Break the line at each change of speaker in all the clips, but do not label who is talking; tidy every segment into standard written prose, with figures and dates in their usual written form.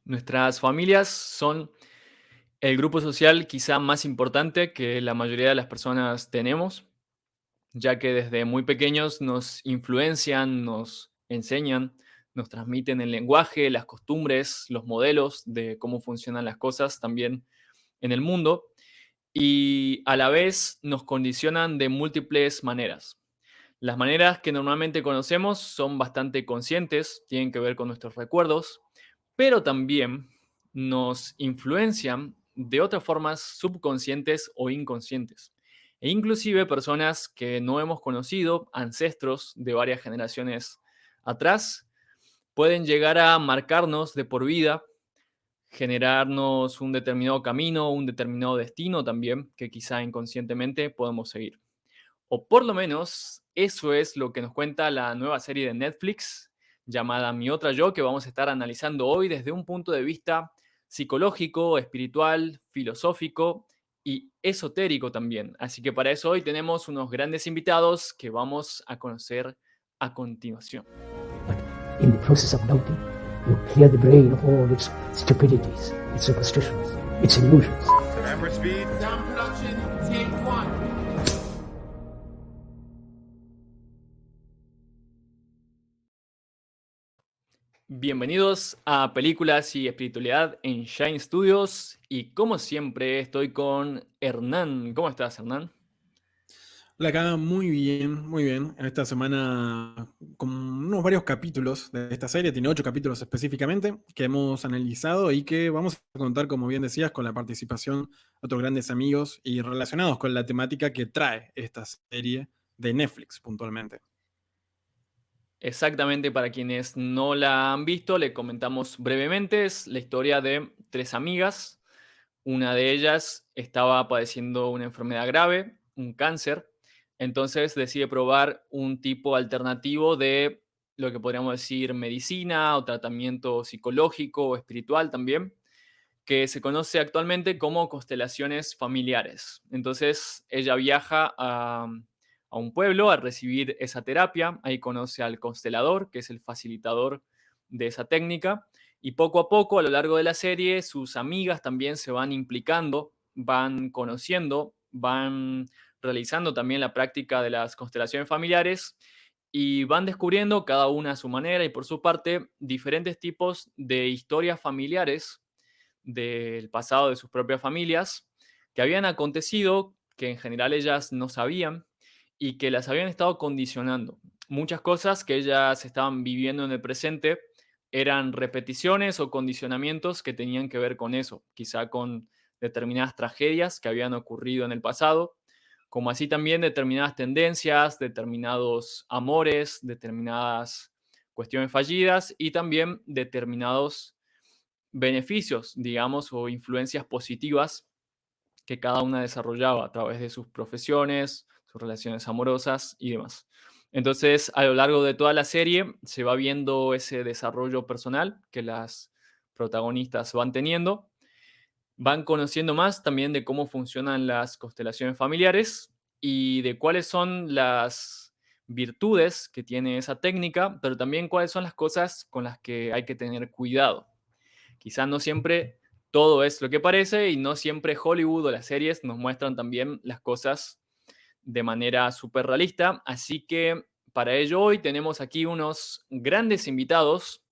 Nuestras familias son el grupo social quizá más importante que la mayoría de las personas tenemos, ya que desde muy pequeños nos influencian, nos enseñan, nos transmiten el lenguaje, las costumbres, los modelos de cómo funcionan las cosas también en el mundo y a la vez nos condicionan de múltiples maneras. Las maneras que normalmente conocemos son bastante conscientes, tienen que ver con nuestros recuerdos, pero también nos influencian de otras formas subconscientes o inconscientes. E inclusive personas que no hemos conocido, ancestros de varias generaciones atrás, pueden llegar a marcarnos de por vida, generarnos un determinado camino, un determinado destino también, que quizá inconscientemente podemos seguir. O por lo menos eso es lo que nos cuenta la nueva serie de Netflix llamada Mi Otra Yo, que vamos a estar analizando hoy desde un punto de vista psicológico, espiritual, filosófico y esotérico también. Así que para eso hoy tenemos unos grandes invitados que vamos a conocer a continuación.
But in the process of doubting, you clear the brain of all its stupidities, its superstitions, its illusions.
Camera speed.
Sound production, take one.
Bienvenidos a Películas y Espiritualidad en Shine Studios y como siempre estoy con Hernán. ¿Cómo estás, Hernán?
Hola, acá muy bien, muy bien. En esta semana, con unos varios capítulos de esta serie, tiene 8 capítulos específicamente, que hemos analizado y que vamos a contar, como bien decías, con la participación de otros grandes amigos y relacionados con la temática que trae esta serie de Netflix puntualmente.
Exactamente, para quienes no la han visto, le comentamos brevemente. Es la historia de tres amigas. Una de ellas estaba padeciendo una enfermedad grave, un cáncer. Entonces decide probar un tipo alternativo de lo que podríamos decir medicina o tratamiento psicológico o espiritual también, que se conoce actualmente como constelaciones familiares. Entonces ella viaja a un pueblo a recibir esa terapia, ahí conoce al constelador, que es el facilitador de esa técnica, y poco a poco a lo largo de la serie sus amigas también se van implicando, van conociendo, van realizando también la práctica de las constelaciones familiares y van descubriendo cada una a su manera y por su parte diferentes tipos de historias familiares del pasado de sus propias familias que habían acontecido, que en general ellas no sabían y que las habían estado condicionando. Muchas cosas que ellas estaban viviendo en el presente eran repeticiones o condicionamientos que tenían que ver con eso, quizá con determinadas tragedias que habían ocurrido en el pasado, como así también determinadas tendencias, determinados amores, determinadas cuestiones fallidas y también determinados beneficios, digamos, o influencias positivas que cada una desarrollaba a través de sus profesiones, sus relaciones amorosas y demás. Entonces, a lo largo de toda la serie se va viendo ese desarrollo personal que las protagonistas van teniendo, van conociendo más también de cómo funcionan las constelaciones familiares y de cuáles son las virtudes que tiene esa técnica, pero también cuáles son las cosas con las que hay que tener cuidado. Quizás no siempre todo es lo que parece y no siempre Hollywood o las series nos muestran también las cosas de manera súper realista. Así que para ello hoy tenemos aquí unos grandes invitados,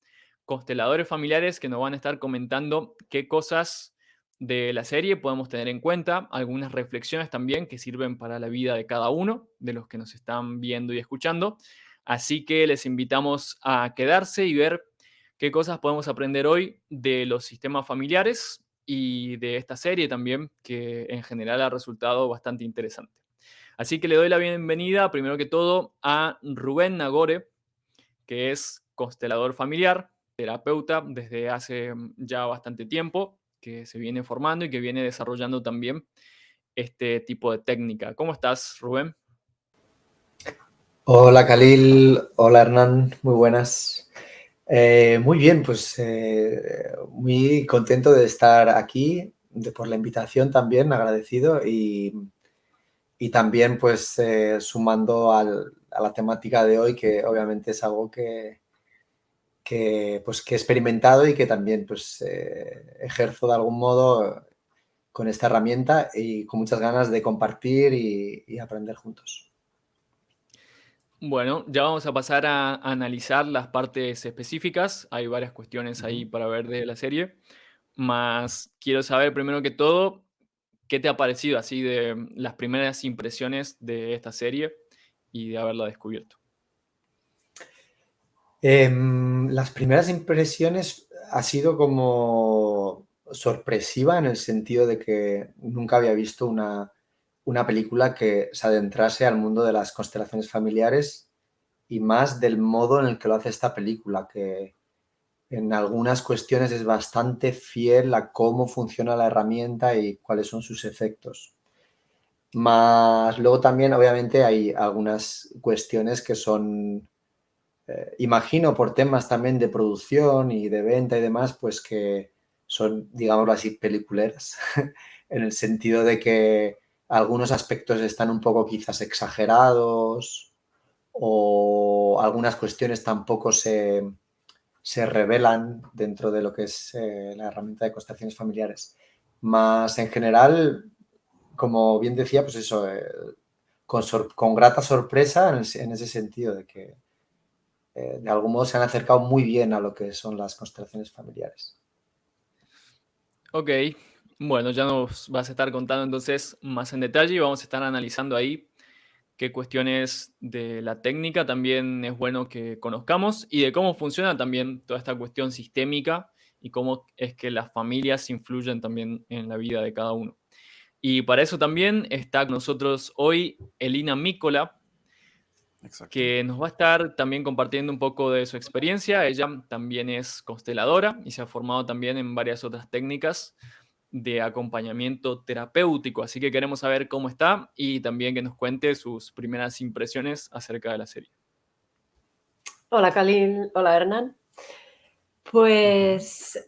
consteladores familiares que nos van a estar comentando qué cosas de la serie podemos tener en cuenta, algunas reflexiones también que sirven para la vida de cada uno de los que nos están viendo y escuchando. Así que les invitamos a quedarse y ver qué cosas podemos aprender hoy de los sistemas familiares y de esta serie también, que en general ha resultado bastante interesante. Así que le doy la bienvenida, primero que todo, a Rubén Nagore, que es constelador familiar, terapeuta desde hace ya bastante tiempo, que se viene formando y que viene desarrollando también este tipo de técnica. ¿Cómo estás, Rubén?
Hola Khalil, hola Hernán, muy buenas. Muy bien, pues muy contento de estar aquí, por la invitación también, agradecido y también pues sumando a la temática de hoy, que obviamente es algo que pues, que he experimentado y que también pues, ejerzo de algún modo con esta herramienta y con muchas ganas de compartir y aprender juntos.
Bueno, ya vamos a pasar a analizar las partes específicas. Hay varias cuestiones ahí para ver de la serie. Más quiero saber primero que todo, ¿qué te ha parecido así de las primeras impresiones de esta serie y de haberla descubierto?
Las primeras impresiones ha sido como sorpresiva en el sentido de que nunca había visto una película que se adentrase al mundo de las constelaciones familiares y más del modo en el que lo hace esta película, que en algunas cuestiones es bastante fiel a cómo funciona la herramienta y cuáles son sus efectos. Más luego también, obviamente, hay algunas cuestiones que son, imagino por temas también de producción y de venta y demás, pues que son, digámoslo así, peliculeras, en el sentido de que algunos aspectos están un poco quizás exagerados o algunas cuestiones tampoco se revelan dentro de lo que es la herramienta de constelaciones familiares. Más en general, como bien decía, pues eso, con grata sorpresa en ese sentido de que de algún modo se han acercado muy bien a lo que son las constelaciones familiares.
Ok, bueno, ya nos vas a estar contando entonces más en detalle y vamos a estar analizando ahí qué cuestiones de la técnica también es bueno que conozcamos y de cómo funciona también toda esta cuestión sistémica y cómo es que las familias influyen también en la vida de cada uno. Y para eso también está con nosotros hoy Elina Mícola,
Exacto.
que nos va a estar también compartiendo un poco de su experiencia. Ella también es consteladora y se ha formado también en varias otras técnicas de acompañamiento terapéutico. Así que queremos saber cómo está y también que nos cuente sus primeras impresiones acerca de la serie.
Hola Khalil, hola Hernán. Pues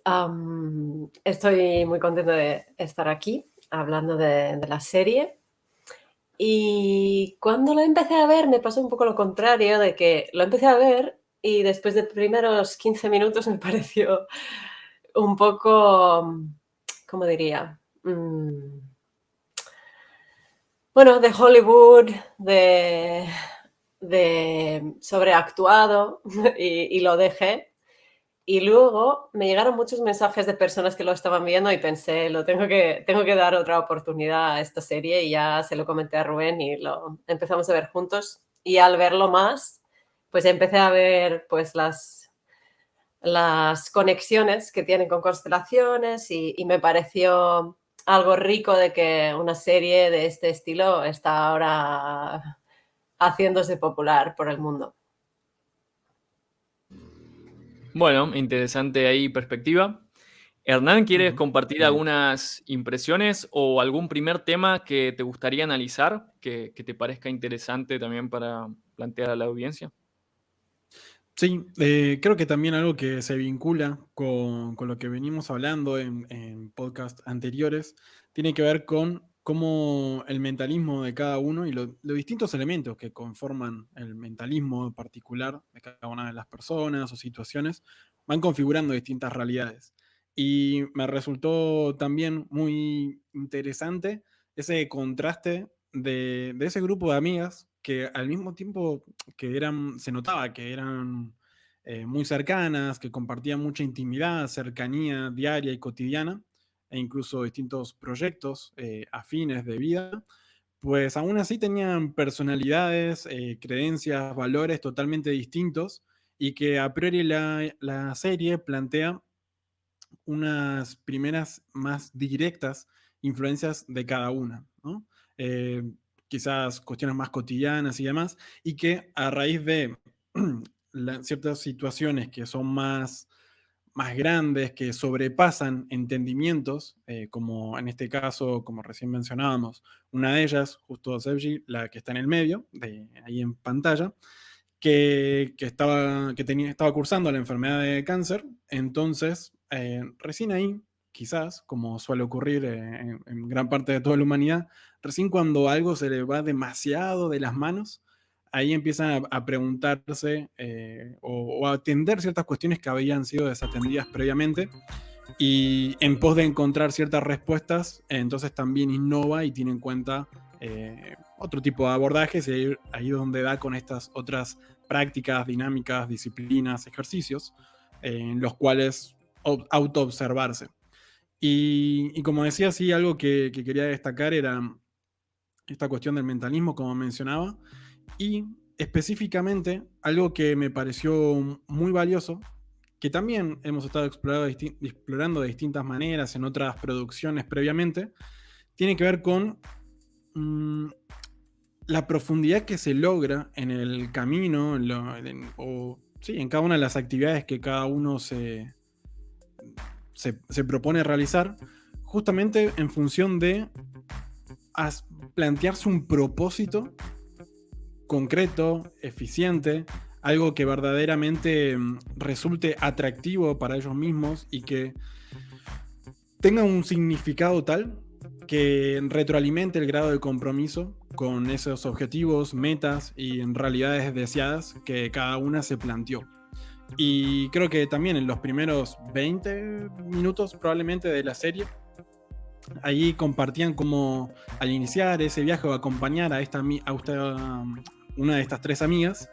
estoy muy contenta de estar aquí hablando de la serie. Y cuando lo empecé a ver me pasó un poco lo contrario, de que lo empecé a ver y después de primeros 15 minutos me pareció un poco, ¿cómo diría? Bueno, de Hollywood, de sobreactuado y lo dejé. Y luego me llegaron muchos mensajes de personas que lo estaban viendo y pensé, tengo que dar otra oportunidad a esta serie y ya se lo comenté a Rubén y lo empezamos a ver juntos. Y al verlo más, pues empecé a ver pues las conexiones que tienen con constelaciones y me pareció algo rico de que una serie de este estilo está ahora haciéndose popular por el mundo.
Bueno, interesante ahí perspectiva. Hernán, ¿quieres
Ujú.
compartir
Bien.
algunas impresiones o algún primer tema que te gustaría analizar, que te parezca interesante también para plantear a la audiencia?
Sí, creo que también algo que se vincula con lo que venimos hablando en podcast anteriores tiene que ver con cómo el mentalismo de cada uno y los distintos elementos que conforman el mentalismo particular de cada una de las personas o situaciones van configurando distintas realidades. Y me resultó también muy interesante ese contraste de ese grupo de amigas que al mismo tiempo que se notaba que eran muy cercanas, que compartían mucha intimidad, cercanía diaria y cotidiana, e incluso distintos proyectos afines de vida, pues aún así tenían personalidades, creencias, valores totalmente distintos y que a priori la serie plantea unas primeras más directas influencias de cada una, ¿no? Eh, Quizás cuestiones más cotidianas y demás, y que a raíz de ciertas situaciones que son más grandes, que sobrepasan entendimientos, como en este caso, como recién mencionábamos, una de ellas, justo Sevgi, la que está en el medio, ahí en pantalla, estaba cursando la enfermedad de cáncer, entonces recién ahí, quizás, como suele ocurrir en gran parte de toda la humanidad, recién cuando algo se le va demasiado de las manos, ahí empiezan a preguntarse o a atender ciertas cuestiones que habían sido desatendidas previamente. Y en pos de encontrar ciertas respuestas, entonces también innova y tiene en cuenta otro tipo de abordajes, y ahí es donde da con estas otras prácticas, dinámicas, disciplinas, ejercicios, en los cuales autoobservarse. Y como decía, sí, algo que quería destacar era esta cuestión del mentalismo, como mencionaba, y específicamente algo que me pareció muy valioso, que también hemos estado explorando de distintas maneras en otras producciones previamente, tiene que ver con la profundidad que se logra en el camino, en cada una de las actividades que cada uno se propone realizar, justamente en función de plantearse un propósito concreto, eficiente, algo que verdaderamente resulte atractivo para ellos mismos y que tenga un significado tal que retroalimente el grado de compromiso con esos objetivos, metas y en realidades deseadas que cada una se planteó. Y creo que también en los primeros 20 minutos probablemente de la serie, allí compartían cómo al iniciar ese viaje o acompañar a una de estas tres amigas,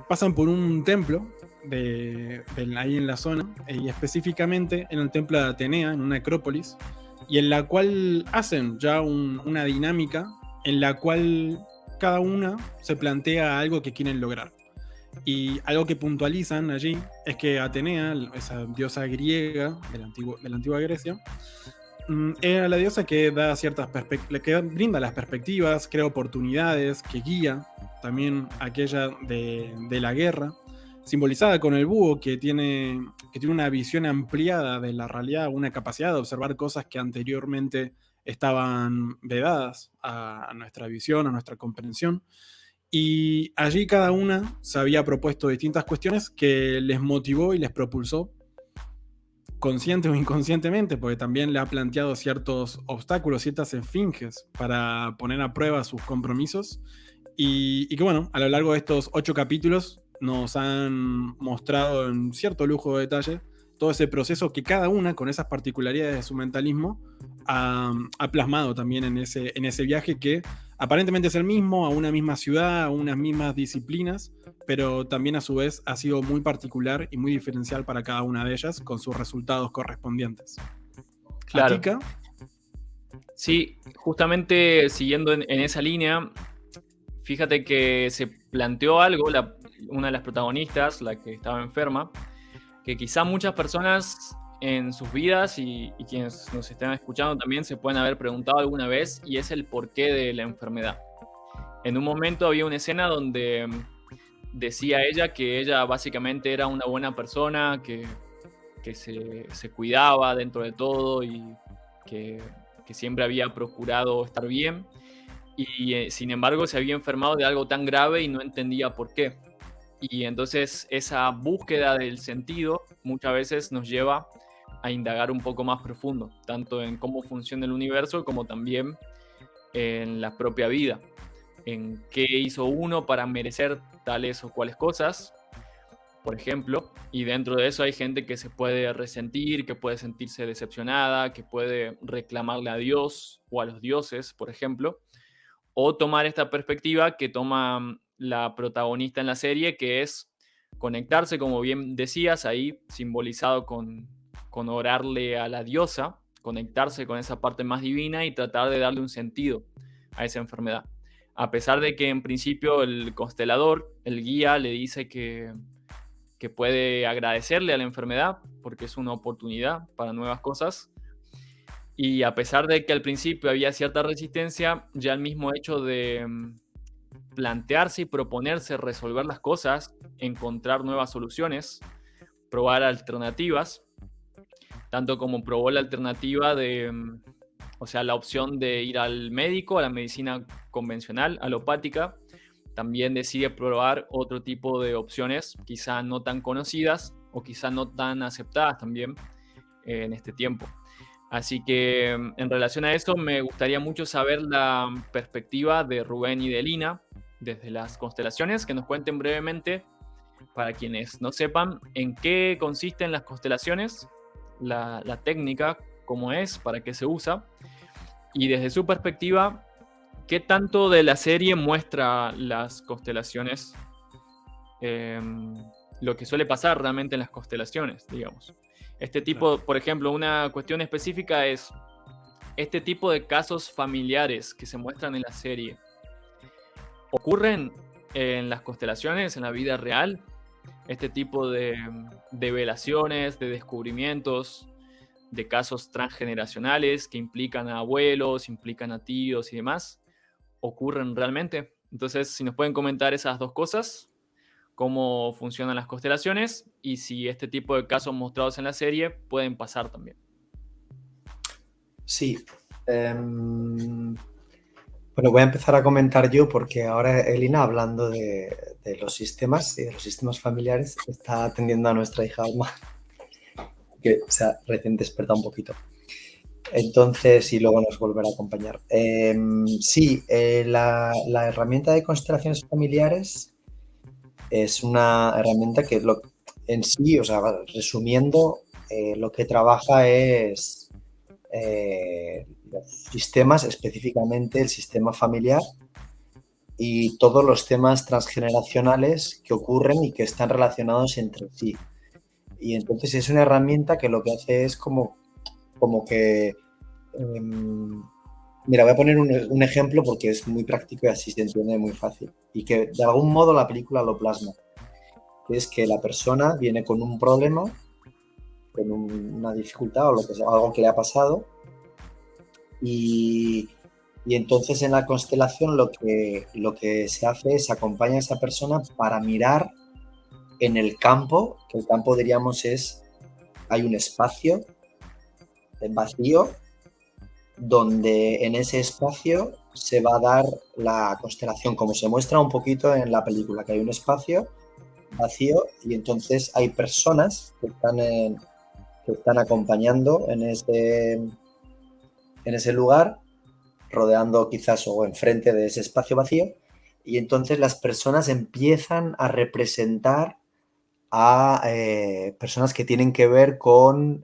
pasan por un templo ahí en la zona, y específicamente en el templo de Atenea, en una acrópolis, y en la cual hacen ya una dinámica en la cual cada una se plantea algo que quieren lograr. Y algo que puntualizan allí es que Atenea, esa diosa griega de la antigua Grecia, era la diosa que da que brinda las perspectivas, crea oportunidades, que guía también aquella de la guerra, simbolizada con el búho, que tiene una visión ampliada de la realidad, una capacidad de observar cosas que anteriormente estaban vedadas a nuestra visión, a nuestra comprensión. Y allí cada una se había propuesto distintas cuestiones que les motivó y les propulsó, consciente o inconscientemente, porque también le ha planteado ciertos obstáculos, ciertas esfinges para poner a prueba sus compromisos, y que bueno, a lo largo de estos 8 capítulos nos han mostrado en cierto lujo de detalle todo ese proceso que cada una, con esas particularidades de su mentalismo, ha plasmado también en ese viaje, que aparentemente es el mismo, a una misma ciudad, a unas mismas disciplinas, pero también a su vez ha sido muy particular y muy diferencial para cada una de ellas, con sus resultados correspondientes.
Claro.
Atika.
Sí, justamente siguiendo en esa línea, fíjate que se planteó algo, una de las protagonistas, la que estaba enferma, que quizá muchas personas en sus vidas y quienes nos están escuchando también se pueden haber preguntado alguna vez, y es el porqué de la enfermedad. En un momento había una escena donde decía ella que ella básicamente era una buena persona, que se cuidaba dentro de todo y que siempre había procurado estar bien, y sin embargo se había enfermado de algo tan grave y no entendía por qué. Y entonces esa búsqueda del sentido muchas veces nos lleva a indagar un poco más profundo, tanto en cómo funciona el universo como también en la propia vida, en qué hizo uno para merecer tales o cuales cosas, por ejemplo, y dentro de eso hay gente que se puede resentir, que puede sentirse decepcionada, que puede reclamarle a Dios o a los dioses, por ejemplo, o tomar esta perspectiva que toma la protagonista en la serie, que es conectarse, como bien decías, ahí simbolizado con orarle a la diosa, conectarse con esa parte más divina y tratar de darle un sentido a esa enfermedad. A pesar de que en principio el constelador, el guía, le dice que puede agradecerle a la enfermedad porque es una oportunidad para nuevas cosas. Y a pesar de que al principio había cierta resistencia, ya el mismo hecho de plantearse y proponerse resolver las cosas, encontrar nuevas soluciones, probar alternativas, tanto como probó la alternativa la opción de ir al médico, a la medicina convencional, alopática, también decide probar otro tipo de opciones, quizá no tan conocidas o quizá no tan aceptadas también en este tiempo. Así que en relación a eso me gustaría mucho saber la perspectiva de Rubén y de Lina desde las constelaciones, que nos cuenten brevemente, para quienes no sepan, en qué consisten las constelaciones, la técnica, cómo es, para qué se usa, y desde su perspectiva, qué tanto de la serie muestra las constelaciones, lo que suele pasar realmente en las constelaciones, digamos. Este tipo, por ejemplo, una cuestión específica es este tipo de casos familiares que se muestran en la serie. ¿Ocurren en las constelaciones, en la vida real? Este tipo de develaciones, de descubrimientos, de casos transgeneracionales que implican a abuelos, implican a tíos y demás, ¿ocurren realmente? Entonces, si nos pueden comentar esas dos cosas, cómo funcionan las constelaciones y si este tipo de casos mostrados en la serie pueden pasar también.
Sí. Bueno, voy a empezar a comentar yo porque ahora Elina, hablando de los sistemas y de los sistemas familiares, está atendiendo a nuestra hija Alma, que se ha recién despertado un poquito. Entonces, y luego nos volverá a acompañar. Sí, la herramienta de constelaciones familiares es una herramienta que en sí, o sea, resumiendo, lo que trabaja es los sistemas, específicamente el sistema familiar y todos los temas transgeneracionales que ocurren y que están relacionados entre sí. Y entonces es una herramienta que lo que hace es como que... mira, voy a poner un ejemplo porque es muy práctico y así se entiende muy fácil. Y que de algún modo la película lo plasma. Que es que la persona viene con un problema, con una dificultad o lo que sea, algo que le ha pasado. Y entonces en la constelación lo que se hace es acompañar a esa persona para mirar en el campo, que el campo diríamos hay un espacio vacío donde en ese espacio se va a dar la constelación, como se muestra un poquito en la película, que hay un espacio vacío y entonces hay personas que están acompañando en ese lugar, rodeando quizás o enfrente de ese espacio vacío, y entonces las personas empiezan a representar a personas que tienen que ver con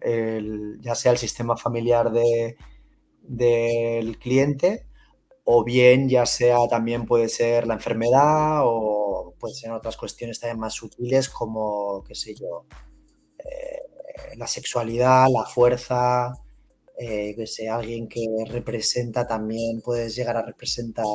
ya sea el sistema familiar del cliente, o bien ya sea también puede ser la enfermedad o puede ser otras cuestiones también más sutiles como, qué sé yo, la sexualidad, la fuerza, que sea alguien que representa también, puedes llegar a representar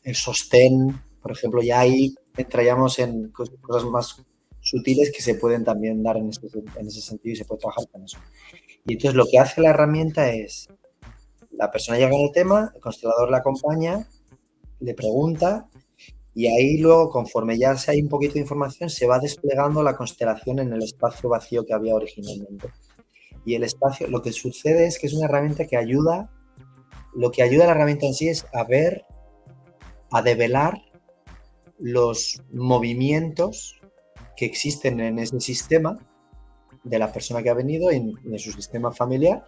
el sostén, por ejemplo, ya ahí entraríamos en cosas más sutiles que se pueden también dar en ese sentido y se puede trabajar con eso. Y entonces lo que hace la herramienta es, la persona llega en el tema, el constelador la acompaña, le pregunta y ahí luego, conforme ya hay un poquito de información, se va desplegando la constelación en el espacio vacío que había originalmente. Y el espacio, lo que sucede es que es una herramienta que ayuda, lo que ayuda a la herramienta en sí es a develar los movimientos que existen en ese sistema de la persona que ha venido, en su sistema familiar,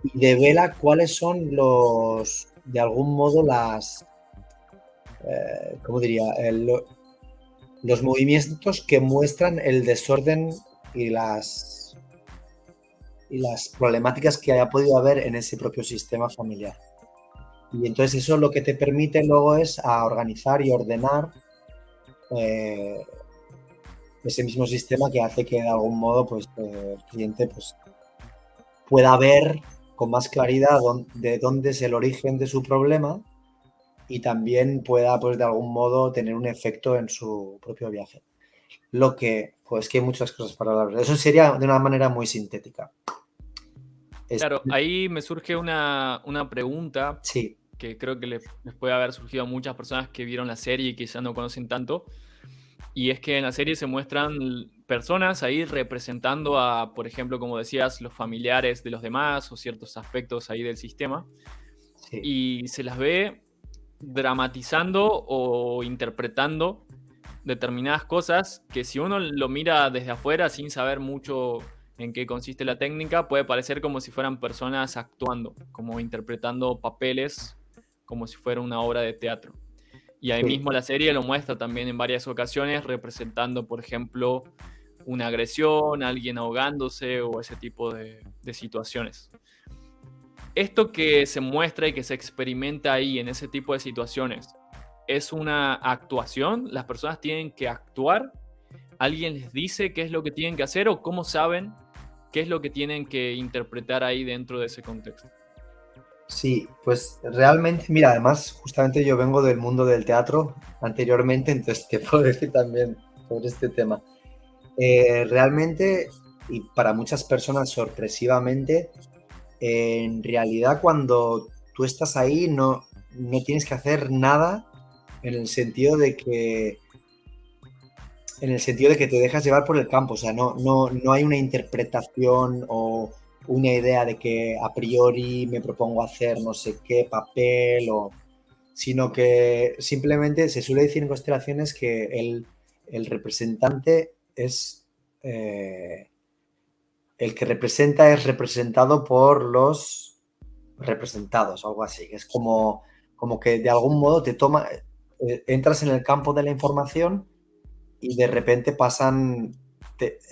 y devela cuáles son de algún modo ¿cómo diría? Los movimientos que muestran el desorden y las problemáticas que haya podido haber en ese propio sistema familiar. Y entonces eso lo que te permite luego es a organizar y ordenar ese mismo sistema, que hace que de algún modo pues, el cliente pues, pueda ver con más claridad de dónde es el origen de su problema y también pueda pues, de algún modo tener un efecto en su propio viaje. Lo que, pues que hay muchas cosas para hablar. Eso sería de una manera muy sintética.
Claro, ahí me surge una pregunta,
sí,
que creo que les puede haber surgido a muchas personas que vieron la serie y quizás no conocen tanto, y es que en la serie se muestran personas ahí representando a, por ejemplo, como decías, los familiares de los demás o ciertos aspectos ahí del sistema,
sí.
y se las ve dramatizando o interpretando determinadas cosas que si uno lo mira desde afuera sin saber mucho en qué consiste la técnica, puede parecer como si fueran personas actuando, como interpretando papeles como si fuera una obra de teatro. Y ahí
Sí.
mismo la serie lo muestra también en varias ocasiones, representando, por ejemplo, una agresión, alguien ahogándose o ese tipo de situaciones. Esto que se muestra y que se experimenta ahí en ese tipo de situaciones, ¿es una actuación? ¿Las personas tienen que actuar? ¿Alguien les dice qué es lo que tienen que hacer o cómo saben qué es lo que tienen que interpretar ahí dentro de ese contexto?
Sí, pues realmente, mira, además, justamente yo vengo del mundo del teatro anteriormente, entonces te puedo decir también sobre este tema. Realmente, y para muchas personas sorpresivamente, en realidad cuando tú estás ahí no tienes que hacer nada en el sentido de que te dejas llevar por el campo, o sea, no hay una interpretación o una idea de que a priori me propongo hacer no sé qué papel, sino que simplemente se suele decir en constelaciones que el representante es... el que representa es representado por los representados, algo así. Es como que de algún modo entras en el campo de la información y de repente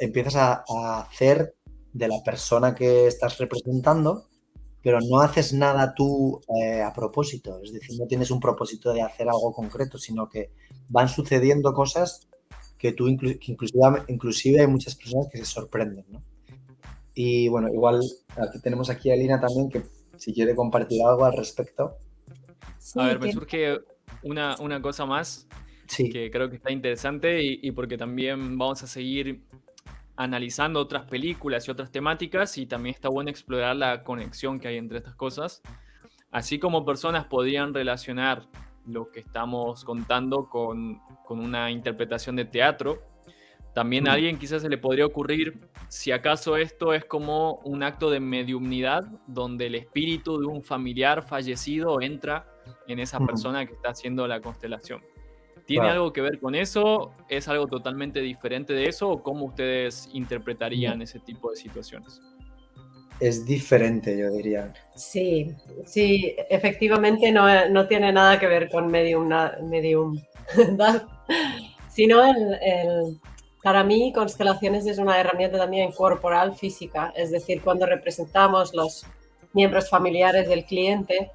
empiezas a hacer de la persona que estás representando, pero no haces nada tú a propósito. Es decir, no tienes un propósito de hacer algo concreto, sino que van sucediendo cosas que inclusive hay muchas personas que se sorprenden, ¿no? Y bueno, igual tenemos aquí a Lina también, que si quiere compartir algo al respecto.
Sí,
A ver, me
que-
surge una cosa más
Sí,
que creo que está interesante y porque también vamos a seguir analizando otras películas y otras temáticas y también está bueno explorar la conexión que hay entre estas cosas. Así como personas podrían relacionar lo que estamos contando con una interpretación de teatro, también a alguien quizás se le podría ocurrir si acaso esto es como un acto de mediumnidad donde el espíritu de un familiar fallecido entra en esa persona que está haciendo la constelación. ¿Tiene
claro.
algo que ver con eso? ¿Es algo totalmente diferente de eso? ¿O cómo ustedes
No,
interpretarían ese tipo de situaciones?
es diferente, yo diría.
sí, sí, efectivamente no tiene nada que ver con medium sino para mí constelaciones es una herramienta también corporal física, es decir, cuando representamos los miembros familiares del cliente,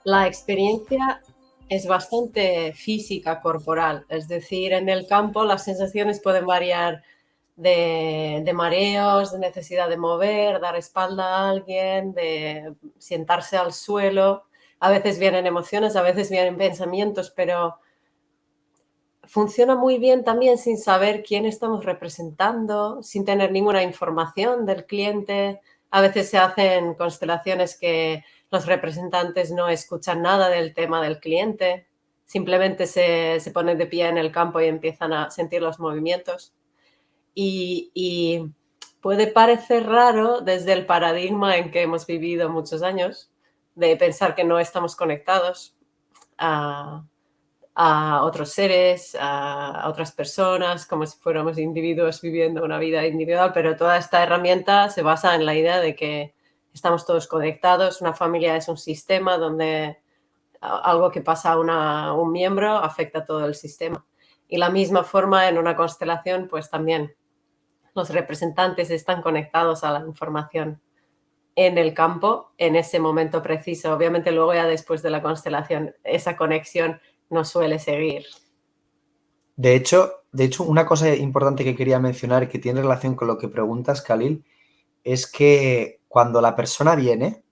la experiencia es bastante física, corporal, es decir, en el campo las sensaciones pueden variar de mareos, de necesidad de mover, dar espalda a alguien, de sentarse al suelo. A veces vienen emociones, a veces vienen pensamientos, pero funciona muy bien también sin saber quién estamos representando, sin tener ninguna información del cliente. A veces se hacen constelaciones que los representantes no escuchan nada del tema del cliente, simplemente se ponen de pie en el campo y empiezan a sentir los movimientos. Y puede parecer raro desde el paradigma en que hemos vivido muchos años, de pensar que no estamos conectados a otros seres, a otras personas, como si fuéramos individuos viviendo una vida individual, pero toda esta herramienta se basa en la idea de que estamos todos conectados, una familia es un sistema donde algo que pasa a un miembro afecta a todo el sistema. Y la misma forma en una constelación, pues también los representantes están conectados a la información en el campo en ese momento preciso. Obviamente luego ya después de la constelación esa conexión no suele seguir.
De hecho, una cosa importante que quería mencionar y que tiene relación con lo que preguntas, Khalil, es que cuando la persona viene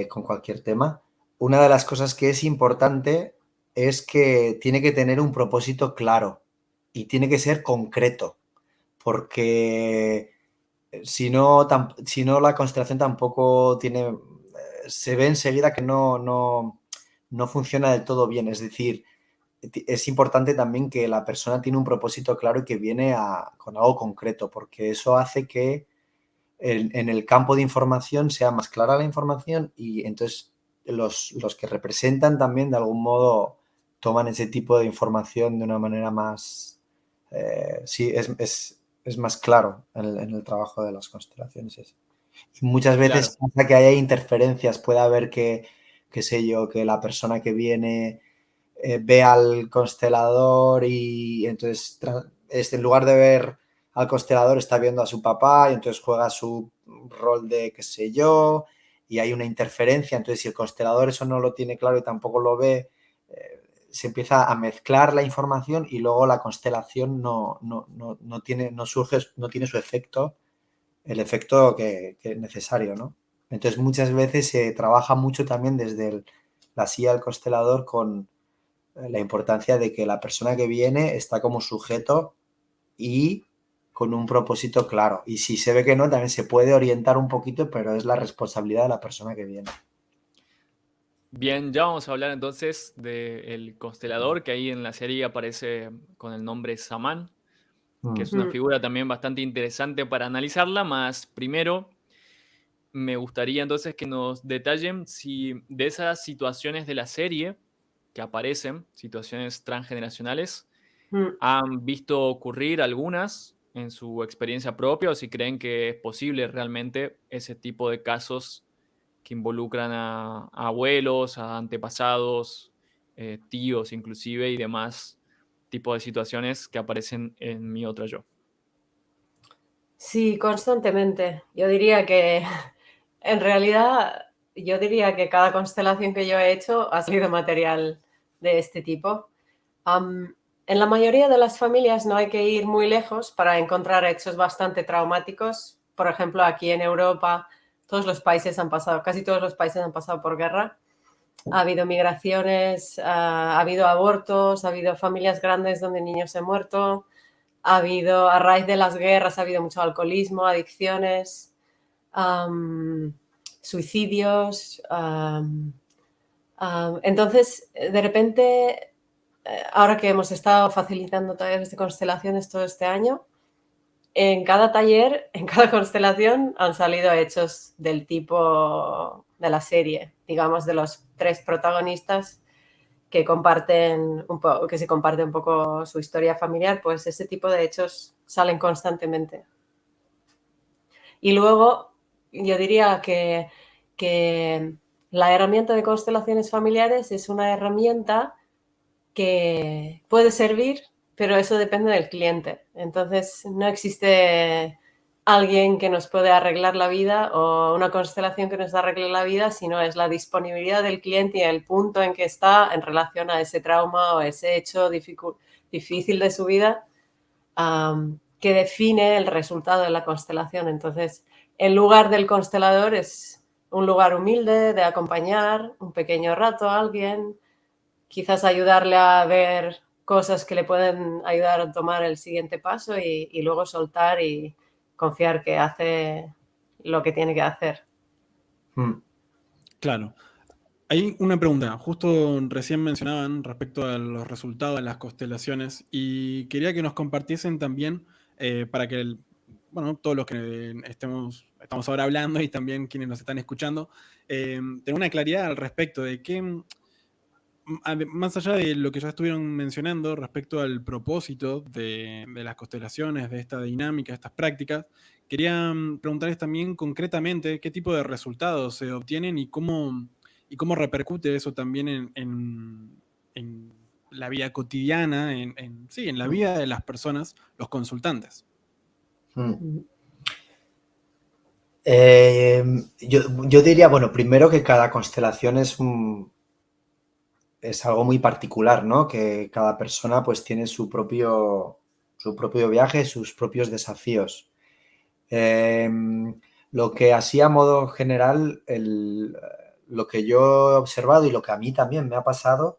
con cualquier tema, una de las cosas que es importante es que tiene que tener un propósito claro y tiene que ser concreto, porque si no la constelación tampoco tiene, se ve enseguida que no funciona del todo bien. Es decir, es importante también que la persona tiene un propósito claro y que viene con algo concreto, porque eso hace que en el campo de información sea más clara la información y entonces los que representan también de algún modo toman ese tipo de información de una manera más, sí, es más claro en el trabajo de las constelaciones. Y muchas
Claro.
veces pasa que haya interferencias, puede haber que qué sé yo, que la persona que viene ve al constelador y entonces en lugar de ver al constelador está viendo a su papá y entonces juega su rol de qué sé yo y hay una interferencia, entonces si el constelador eso no lo tiene claro y tampoco lo ve, se empieza a mezclar la información y luego la constelación no tiene su efecto, el efecto que es necesario, ¿no? Entonces muchas veces se trabaja mucho también desde la silla del constelador con la importancia de que la persona que viene está como sujeto y con un propósito claro. Y si se ve que no, también se puede orientar un poquito, pero es la responsabilidad de la persona que viene.
Bien, ya vamos a hablar entonces del constelador, que ahí en la serie aparece con el nombre Saman, que es una figura también bastante interesante para analizarla, más primero me gustaría entonces que nos detallen si de esas situaciones de la serie que aparecen, situaciones transgeneracionales,
Mm.
han visto ocurrir algunas en su experiencia propia o si creen que es posible realmente ese tipo de casos que involucran a abuelos, a antepasados, tíos inclusive y demás tipos de situaciones que aparecen en mi otra yo.
Sí, constantemente. Yo diría que, en realidad, yo diría que cada constelación que yo he hecho ha sido material de este tipo. En la mayoría de las familias no hay que ir muy lejos para encontrar hechos bastante traumáticos. Por ejemplo, aquí en Europa, casi todos los países han pasado por guerra. Ha habido migraciones, ha habido abortos, ha habido familias grandes donde niños se han muerto. A raíz de las guerras, ha habido mucho alcoholismo, adicciones, suicidios. Entonces, de repente, ahora que hemos estado facilitando talleres de constelaciones todo este año, en cada taller, en cada constelación, han salido hechos del tipo de la serie, digamos, de los 3 protagonistas que se comparte un poco su historia familiar, pues ese tipo de hechos salen constantemente. Y luego yo diría que la herramienta de constelaciones familiares es una herramienta que puede servir, pero eso depende del cliente. Entonces no existe alguien que nos puede arreglar la vida o una constelación que nos arregle la vida, sino es la disponibilidad del cliente y el punto en que está en relación a ese trauma o ese hecho difícil de su vida, que define el resultado de la constelación. Entonces, el lugar del constelador es un lugar humilde de acompañar un pequeño rato a alguien, quizás ayudarle a ver cosas que le pueden ayudar a tomar el siguiente paso y luego soltar y confiar que hace lo que tiene que hacer.
Claro. Hay una pregunta, justo recién mencionaban respecto a los resultados de las constelaciones y quería que nos compartiesen también para que todos los que estamos ahora hablando y también quienes nos están escuchando, tengan una claridad al respecto de qué, más allá de lo que ya estuvieron mencionando respecto al propósito de las constelaciones, de esta dinámica, de estas prácticas, quería preguntarles también concretamente qué tipo de resultados se obtienen y cómo repercute eso también en la vida cotidiana, en la vida de las personas, los consultantes.
Yo diría, bueno, primero que cada constelación es algo muy particular, ¿no? Que cada persona pues tiene su propio viaje, sus propios desafíos. Lo que así a modo general, lo que yo he observado y lo que a mí también me ha pasado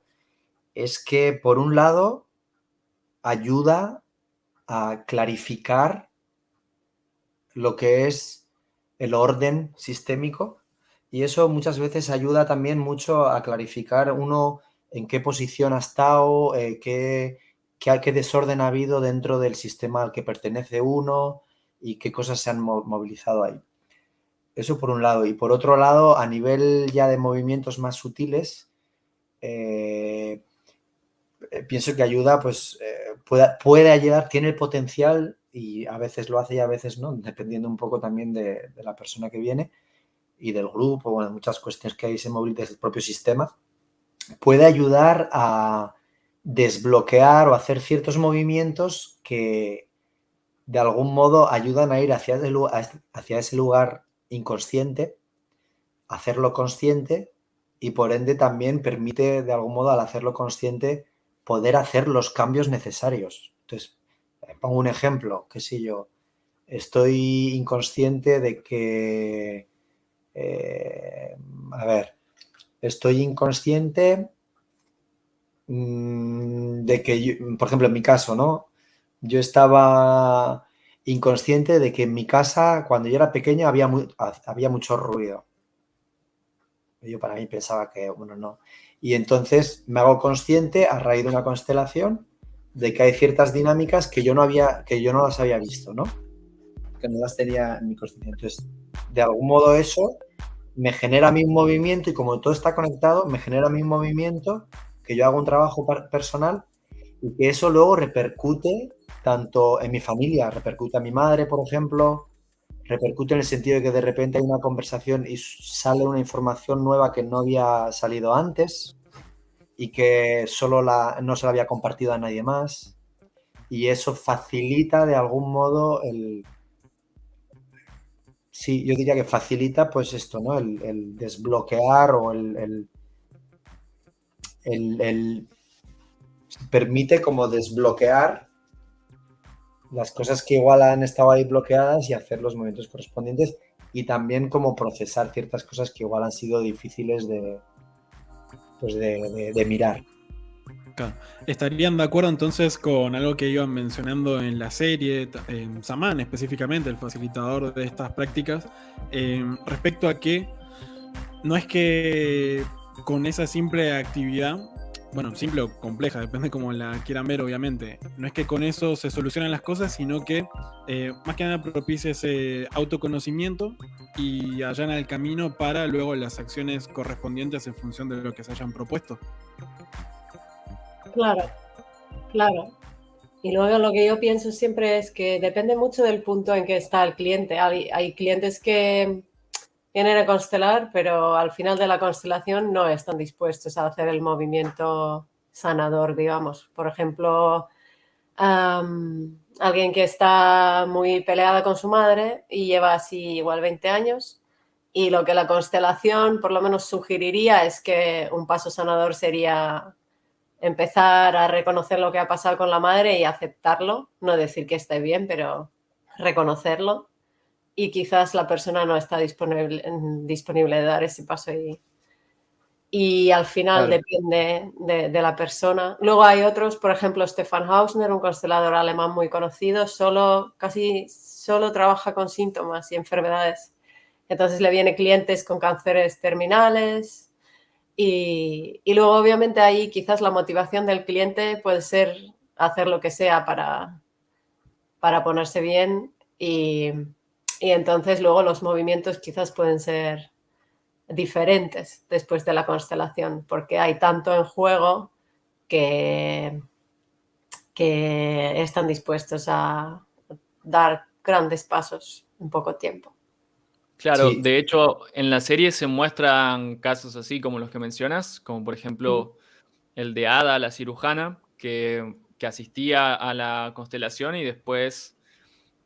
es que, por un lado, ayuda a clarificar lo que es el orden sistémico y eso muchas veces ayuda también mucho a clarificar uno en qué posición ha estado, qué desorden ha habido dentro del sistema al que pertenece uno y qué cosas se han movilizado ahí. Eso por un lado. Y por otro lado, a nivel ya de movimientos más sutiles, pienso que ayuda, pues puede ayudar, tiene el potencial y a veces lo hace y a veces no, dependiendo un poco también de la persona que viene, y del grupo, bueno, muchas cuestiones que hay se movilizan desde el propio sistema, puede ayudar a desbloquear o hacer ciertos movimientos que de algún modo ayudan a ir hacia ese lugar inconsciente, hacerlo consciente y por ende también permite de algún modo al hacerlo consciente poder hacer los cambios necesarios. Entonces, pongo un ejemplo, qué sé yo, estoy inconsciente de que, a ver, estoy inconsciente de que, por ejemplo, en mi caso, ¿no? Yo estaba inconsciente de que en mi casa, cuando yo era pequeño, había mucho ruido. Yo para mí pensaba que, bueno, no. Y entonces me hago consciente a raíz de una constelación de que hay ciertas dinámicas que yo no las había visto, ¿no? Que no las tenía en mi consciencia. Entonces, de algún modo eso me genera a mí un movimiento y como todo está conectado, me genera a mí un movimiento que yo hago un trabajo personal y que eso luego repercute tanto en mi familia, repercute a mi madre, por ejemplo, repercute en el sentido de que de repente hay una conversación y sale una información nueva que no había salido antes y que no se la había compartido a nadie más. Y eso facilita de algún modo sí, yo diría que facilita pues esto, ¿no? El desbloquear o el permite como desbloquear las cosas que igual han estado ahí bloqueadas y hacer los movimientos correspondientes y también como procesar ciertas cosas que igual han sido difíciles pues de mirar.
Claro. ¿Estarían de acuerdo entonces con algo que iban mencionando en la serie, Saman específicamente, el facilitador de estas prácticas, respecto a que no es que con esa simple actividad, bueno, simple o compleja, depende cómo la quieran ver obviamente, no es que con eso se solucionan las cosas, sino que más que nada propicia ese autoconocimiento y allana el camino para luego las acciones correspondientes en función de lo que se hayan propuesto?
Claro, claro. Y luego lo que yo pienso siempre es que depende mucho del punto en que está el cliente. Hay clientes que vienen a constelar, pero al final de la constelación no están dispuestos a hacer el movimiento sanador, digamos. Por ejemplo, alguien que está muy peleada con su madre y lleva así igual 20 años y lo que la constelación por lo menos sugeriría es que un paso sanador sería empezar a reconocer lo que ha pasado con la madre y aceptarlo, no decir que esté bien, pero reconocerlo y quizás la persona no está disponible de dar ese paso y al final
Claro.
depende de la persona. Luego hay otros, por ejemplo, Stefan Hausner, un constelador alemán muy conocido, casi solo trabaja con síntomas y enfermedades. Entonces le vienen clientes con cánceres terminales y luego obviamente ahí quizás la motivación del cliente puede ser hacer lo que sea para ponerse bien y entonces luego los movimientos quizás pueden ser diferentes después de la constelación, porque hay tanto en juego que están dispuestos a dar grandes pasos en poco tiempo.
Claro,
Sí,
de hecho, en la serie se muestran casos así como los que mencionas, como por ejemplo el de Ada, la cirujana, que asistía a la constelación y después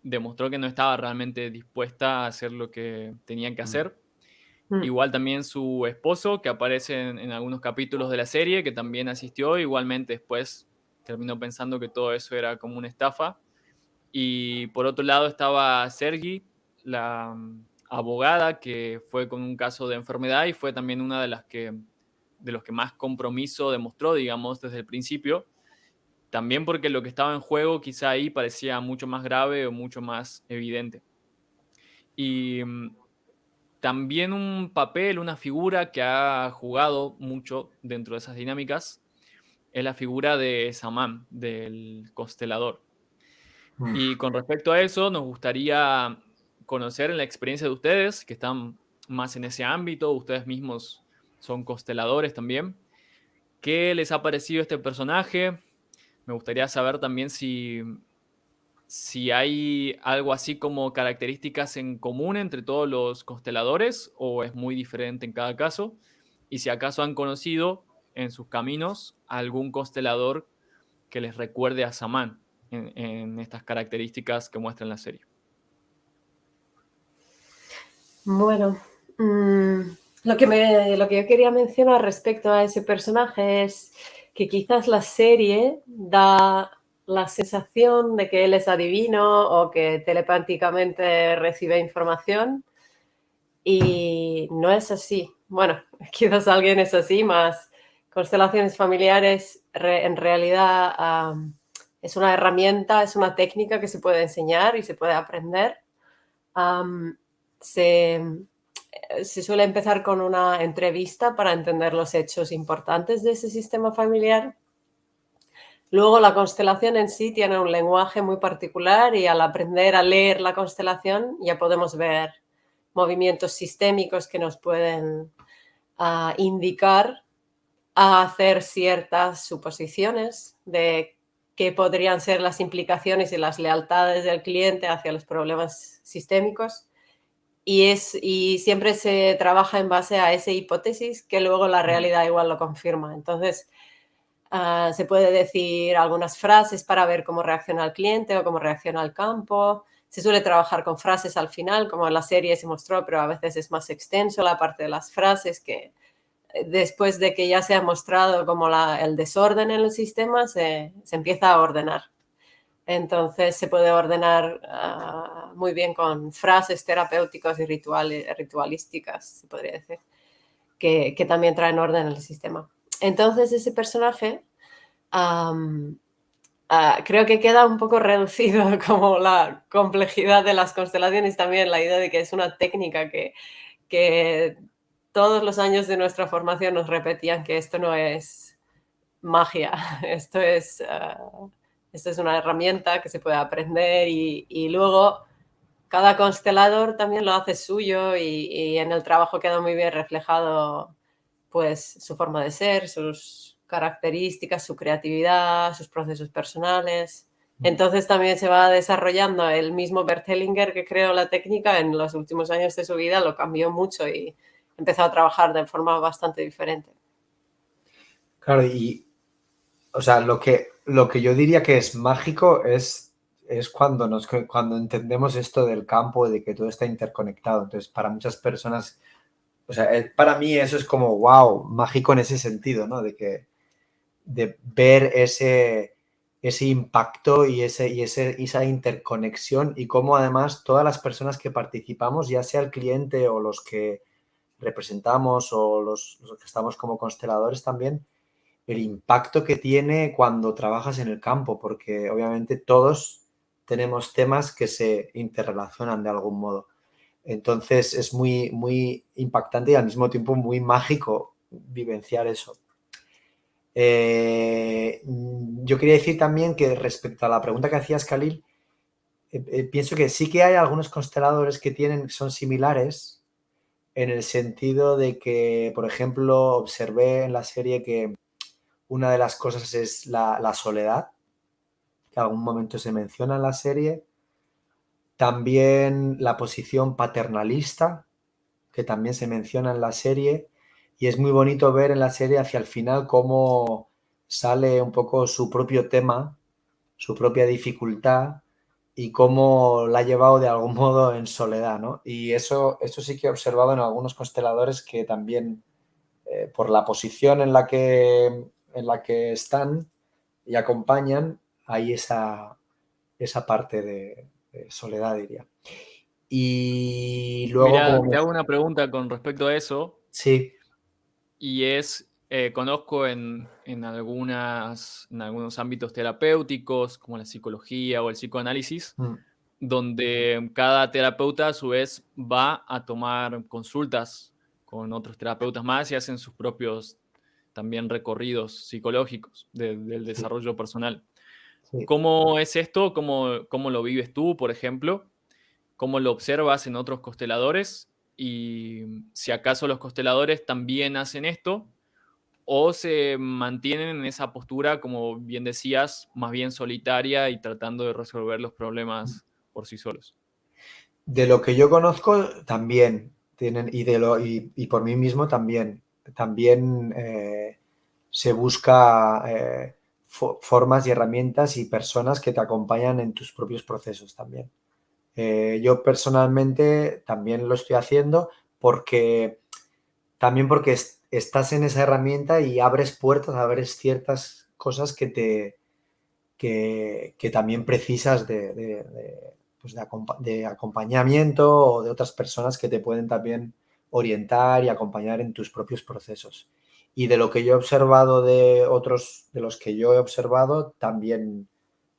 demostró que no estaba realmente dispuesta a hacer lo que tenían que hacer. Igual también su esposo, que aparece en algunos capítulos de la serie, que también asistió, igualmente después terminó pensando que todo eso era como una estafa. Y por otro lado estaba Sergi, la abogada, que fue con un caso de enfermedad y fue también una de los que más compromiso demostró, digamos, desde el principio. También porque lo que estaba en juego quizá ahí parecía mucho más grave o mucho más evidente. Y también un papel, una figura que ha jugado mucho dentro de esas dinámicas es la figura de Saman, del constelador. Y con respecto a eso, nos gustaría conocer la experiencia de ustedes, que están más en ese ámbito, ustedes mismos son consteladores también. ¿Qué les ha parecido este personaje? Me gustaría saber también si si hay algo así como características en común entre todos los consteladores o es muy diferente en cada caso, y si acaso han conocido en sus caminos algún constelador que les recuerde a Samán en estas características que muestra en la serie.
Bueno, lo que yo quería mencionar respecto a ese personaje es que quizás la serie da la sensación de que él es adivino o que telepáticamente recibe información y no es así. Bueno, quizás alguien es así, más constelaciones familiares en realidad es una herramienta, es una técnica que se puede enseñar y se puede aprender. Se suele empezar con una entrevista para entender los hechos importantes de ese sistema familiar. Luego la constelación en sí tiene un lenguaje muy particular y al aprender a leer la constelación ya podemos ver movimientos sistémicos que nos pueden indicar a hacer ciertas suposiciones de qué podrían ser las implicaciones y las lealtades del cliente hacia los problemas sistémicos. Y siempre se trabaja en base a esa hipótesis que luego la realidad igual lo confirma. Entonces, se puede decir algunas frases para ver cómo reacciona el cliente o cómo reacciona el campo. Se suele trabajar con frases al final, como en la serie se mostró, pero a veces es más extenso la parte de las frases que después de que ya se ha mostrado como el desorden en el sistema, se empieza a ordenar. Entonces se puede ordenar muy bien con frases terapéuticas y ritualísticas, se podría decir, que también traen orden en el sistema. Entonces ese personaje creo que queda un poco reducido como la complejidad de las constelaciones, también la idea de que es una técnica que todos los años de nuestra formación nos repetían que esto no es magia, esto es una herramienta que se puede aprender y luego cada constelador también lo hace suyo y en el trabajo queda muy bien reflejado pues su forma de ser, sus características, su creatividad, sus procesos personales. Entonces también se va desarrollando el mismo Bert Hellinger que creó la técnica en los últimos años de su vida, lo cambió mucho y empezó a trabajar de forma bastante diferente.
Claro, y o sea, lo que yo diría que es mágico es cuando entendemos esto del campo y de que todo está interconectado. Entonces, para muchas personas, o sea, para mí eso es como, wow, mágico en ese sentido, ¿no? De ver ese impacto y esa interconexión y cómo además todas las personas que participamos, ya sea el cliente o los que representamos o los que estamos como consteladores también, el impacto que tiene cuando trabajas en el campo, porque obviamente todos tenemos temas que se interrelacionan de algún modo. Entonces es muy, muy impactante y al mismo tiempo muy mágico vivenciar eso. Yo quería decir también que respecto a la pregunta que hacías, Khalil, pienso que sí que hay algunos consteladores que son similares en el sentido de que, por ejemplo, observé en la serie que una de las cosas es la soledad, que en algún momento se menciona en la serie. También la posición paternalista, que también se menciona en la serie. Y es muy bonito ver en la serie hacia el final cómo sale un poco su propio tema, su propia dificultad y cómo la ha llevado de algún modo en soledad, ¿no? Y eso sí que he observado en algunos consteladores que también, por la posición en la que están y acompañan, hay esa parte de soledad, diría. Y luego,
Mira,
como...
te hago una pregunta con respecto a eso,
Sí.
y es, conozco en algunos ámbitos terapéuticos, como la psicología o el psicoanálisis, donde cada terapeuta a su vez va a tomar consultas con otros terapeutas más y hacen sus propios también recorridos psicológicos del desarrollo personal.
Sí.
¿Cómo es esto? ¿Cómo lo vives tú, por ejemplo? ¿Cómo lo observas en otros consteladores? Y si acaso los consteladores también hacen esto, o se mantienen en esa postura, como bien decías, más bien solitaria y tratando de resolver los problemas por sí solos.
De lo que yo conozco, también tienen, y por mí mismo también. También se busca formas y herramientas y personas que te acompañan en tus propios procesos también. Yo personalmente también lo estoy haciendo porque estás en esa herramienta y abres puertas, abres ciertas cosas que también precisas pues de acompañamiento o de otras personas que te pueden también orientar y acompañar en tus propios procesos. Y de lo que yo he observado de otros, de los que yo he observado, también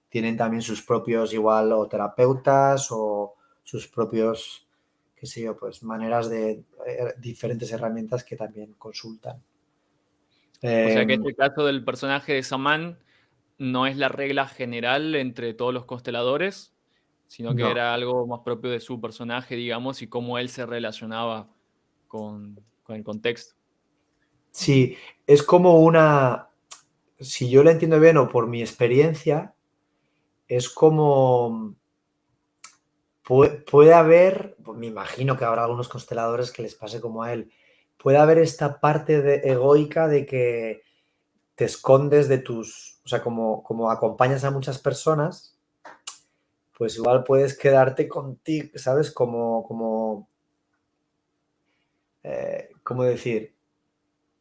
tienen también sus propios igual o terapeutas o sus propios, qué sé yo, pues maneras de diferentes herramientas que también consultan.
O sea que este caso del personaje de Saman no es la regla general entre todos los consteladores, sino que
No,
era algo más propio de su personaje, digamos, y cómo él se relacionaba con el contexto.
sí, es como si yo lo entiendo bien o por mi experiencia, es como puede haber, pues me imagino que habrá algunos consteladores que les pase como a él, puede haber esta parte egoica de que te escondes de o sea, como acompañas a muchas personas, pues igual puedes quedarte contigo, ¿sabes? ¿Cómo decir?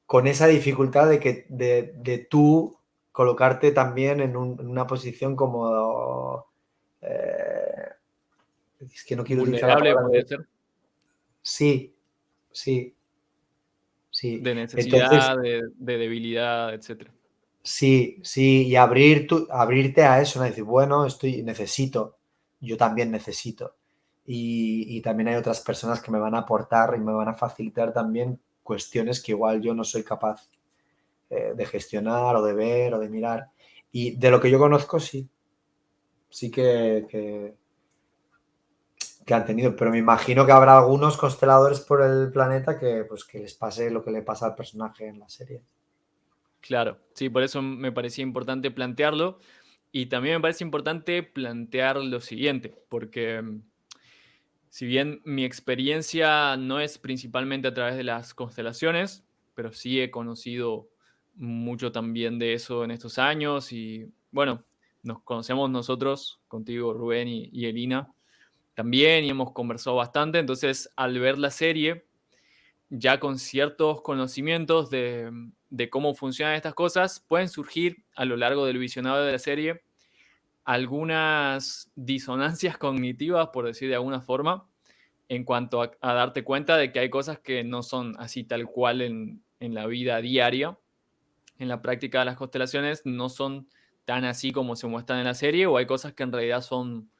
Con esa dificultad de tú colocarte también en una posición como... es que no quiero utilizar la
Vulnerable
palabra.
podría ser,
Sí, sí, sí.
de
Entonces,
necesidad, de debilidad, etc.
sí, sí, y abrirte a eso, ¿no? Decir, bueno, necesito, yo también necesito. Y también hay otras personas que me van a aportar y me van a facilitar también cuestiones que igual yo no soy capaz de gestionar o de ver o de mirar. Y de lo que yo conozco, sí, sí que han tenido, pero me imagino que habrá algunos consteladores por el planeta que, pues, que les pase lo que le pasa al personaje en la serie.
Claro, sí, por eso me parecía importante plantearlo. Y también me parece importante plantear lo siguiente, porque si bien mi experiencia no es principalmente a través de las constelaciones, pero sí he conocido mucho también de eso en estos años y bueno, nos conocemos nosotros, contigo Rubén y Elina, también y hemos conversado bastante, entonces al ver la serie, ya con ciertos conocimientos de cómo funcionan estas cosas, pueden surgir a lo largo del visionado de la serie algunas disonancias cognitivas, por decir de alguna forma, en cuanto a darte cuenta de que hay cosas que no son así tal cual en la vida diaria, en la práctica de las constelaciones, no son tan así como se muestran en la serie, o hay cosas que en realidad son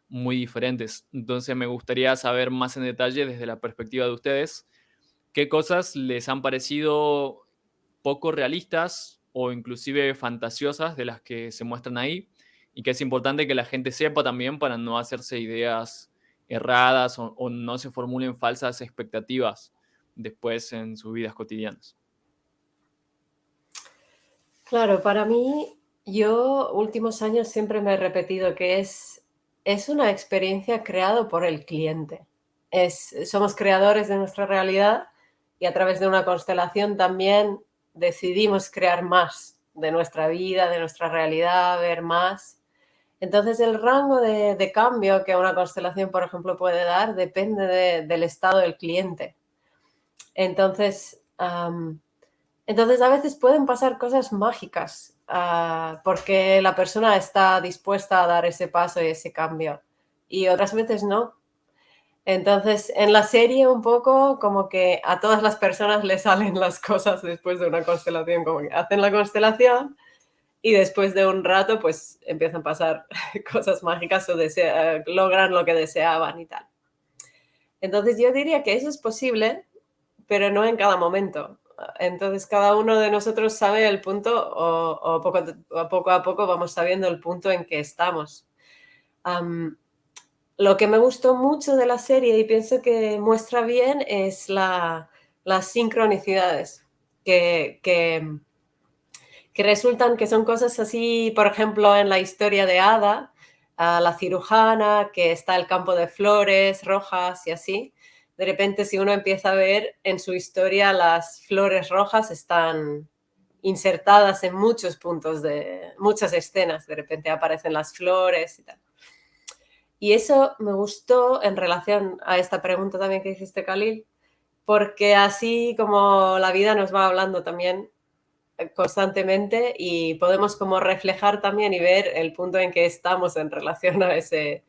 muy diferentes. Entonces me gustaría saber más en detalle desde la perspectiva de ustedes, qué cosas les han parecido poco realistas o inclusive fantasiosas de las que se muestran ahí, y que es importante que la gente sepa también para no hacerse ideas erradas o no se formulen falsas expectativas después en sus vidas cotidianas.
Claro, para mí, yo últimos años siempre me he repetido que es una experiencia creada por el cliente. Somos creadores de nuestra realidad y a través de una constelación también decidimos crear más de nuestra vida, de nuestra realidad, ver más. Entonces el rango de cambio que una constelación, por ejemplo, puede dar depende del estado del cliente. Entonces, entonces, a veces pueden pasar cosas mágicas porque la persona está dispuesta a dar ese paso y ese cambio. Y otras veces no. Entonces, en la serie un poco como que a todas las personas les salen las cosas después de una constelación, como que hacen la constelación y después de un rato pues empiezan a pasar cosas mágicas o logran lo que deseaban y tal. Entonces, yo diría que eso es posible, pero no en cada momento. Entonces, cada uno de nosotros sabe el punto o poco a poco vamos sabiendo el punto en que estamos. Lo que me gustó mucho de la serie y pienso que muestra bien es las sincronicidades, que que resultan que son cosas así, por ejemplo, en la historia de Ada, la cirujana, que está el campo de flores rojas y así. De repente, si uno empieza a ver en su historia, las flores rojas están insertadas en muchos puntos de muchas escenas. De repente aparecen las flores y tal. Y eso me gustó en relación a esta pregunta también que hiciste, Khalil, porque así como la vida nos va hablando también constantemente y podemos como reflejar también y ver el punto en que estamos en relación a ese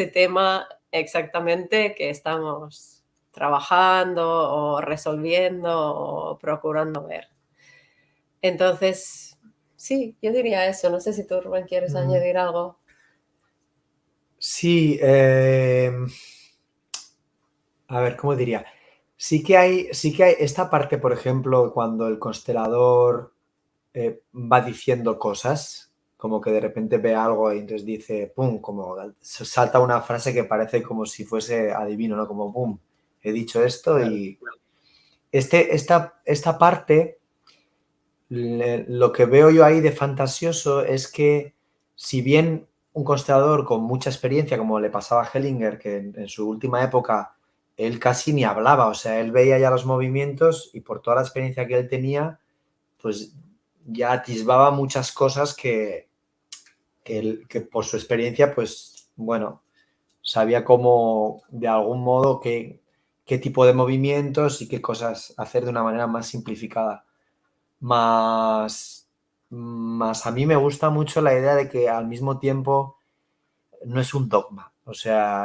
tema exactamente que estamos trabajando o resolviendo o procurando ver. Entonces, sí, yo diría eso. No sé si tú, Rubén, quieres añadir algo.
Sí, a ver, ¿cómo diría? Sí que hay esta parte, por ejemplo, cuando el constelador va diciendo cosas, como que de repente ve algo y entonces dice, pum, como salta una frase que parece como si fuese adivino, ¿no? Como, pum, he dicho esto y esta parte, lo que veo yo ahí de fantasioso es que si bien un constelador con mucha experiencia, como le pasaba a Hellinger, que en su última época él casi ni hablaba, o sea, él veía ya los movimientos y por toda la experiencia que él tenía, pues ya atisbaba muchas cosas que por su experiencia, pues bueno, sabía cómo, de algún modo, qué tipo de movimientos y qué cosas hacer de una manera más simplificada. Más a mí me gusta mucho la idea de que al mismo tiempo no es un dogma, o sea,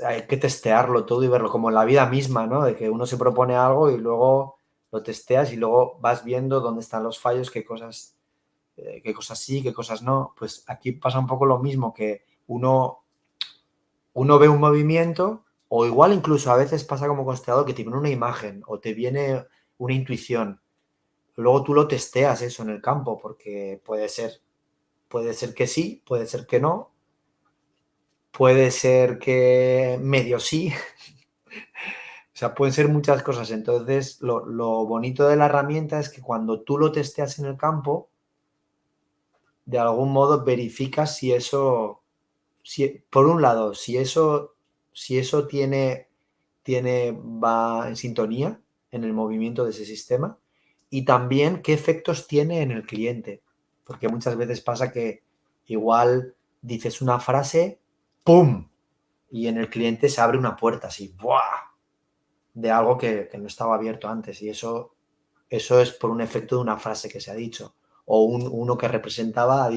hay que testearlo todo y verlo, como en la vida misma, ¿no? De que uno se propone algo y luego lo testeas y luego vas viendo dónde están los fallos, qué cosas sí, qué cosas no. Pues aquí pasa un poco lo mismo, que uno ve un movimiento o igual incluso a veces pasa como constelador que te viene una imagen o te viene una intuición. Luego tú lo testeas eso en el campo porque puede ser que sí, puede ser que no, puede ser que medio sí. O sea, pueden ser muchas cosas. Entonces, lo bonito de la herramienta es que cuando tú lo testeas en el campo, de algún modo verificas si eso, por un lado, si eso va en sintonía en el movimiento de ese sistema y también qué efectos tiene en el cliente. Porque muchas veces pasa que igual dices una frase, ¡pum! Y en el cliente se abre una puerta así, ¡buah! De algo que no estaba abierto antes. Y eso es por un efecto de una frase que se ha dicho. O uno que representaba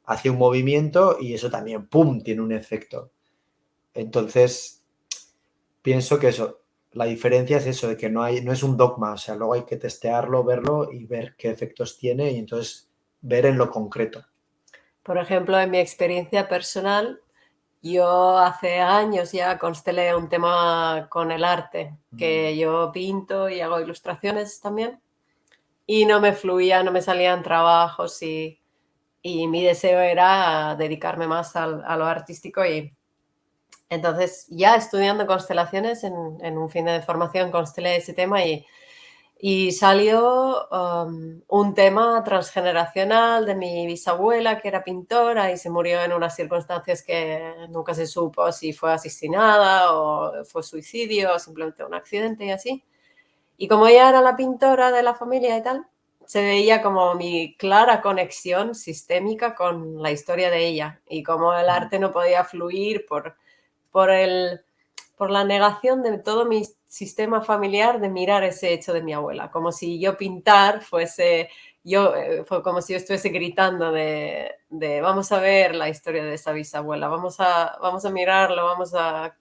hace un movimiento y eso también, ¡pum!, tiene un efecto. Entonces, pienso que la diferencia es eso, de que no es un dogma, o sea, luego hay que testearlo, verlo y ver qué efectos tiene y entonces ver en lo concreto.
Por ejemplo, en mi experiencia personal, yo hace años ya constelé un tema con el arte, que yo pinto y hago ilustraciones también, y no me fluía, no me salían trabajos y mi deseo era dedicarme más a lo artístico y entonces ya estudiando constelaciones en un fin de formación constelé ese tema y salió un tema transgeneracional de mi bisabuela, que era pintora y se murió en unas circunstancias que nunca se supo si fue asesinada o fue suicidio o simplemente un accidente y así. Y como ella era la pintora de la familia y tal, se veía como mi clara conexión sistémica con la historia de ella y cómo el arte no podía fluir por la negación de todo mi sistema familiar de mirar ese hecho de mi abuela, como si yo pintar fuese, fue como si yo estuviese gritando de vamos a ver la historia de esa bisabuela, vamos a mirarlo, vamos a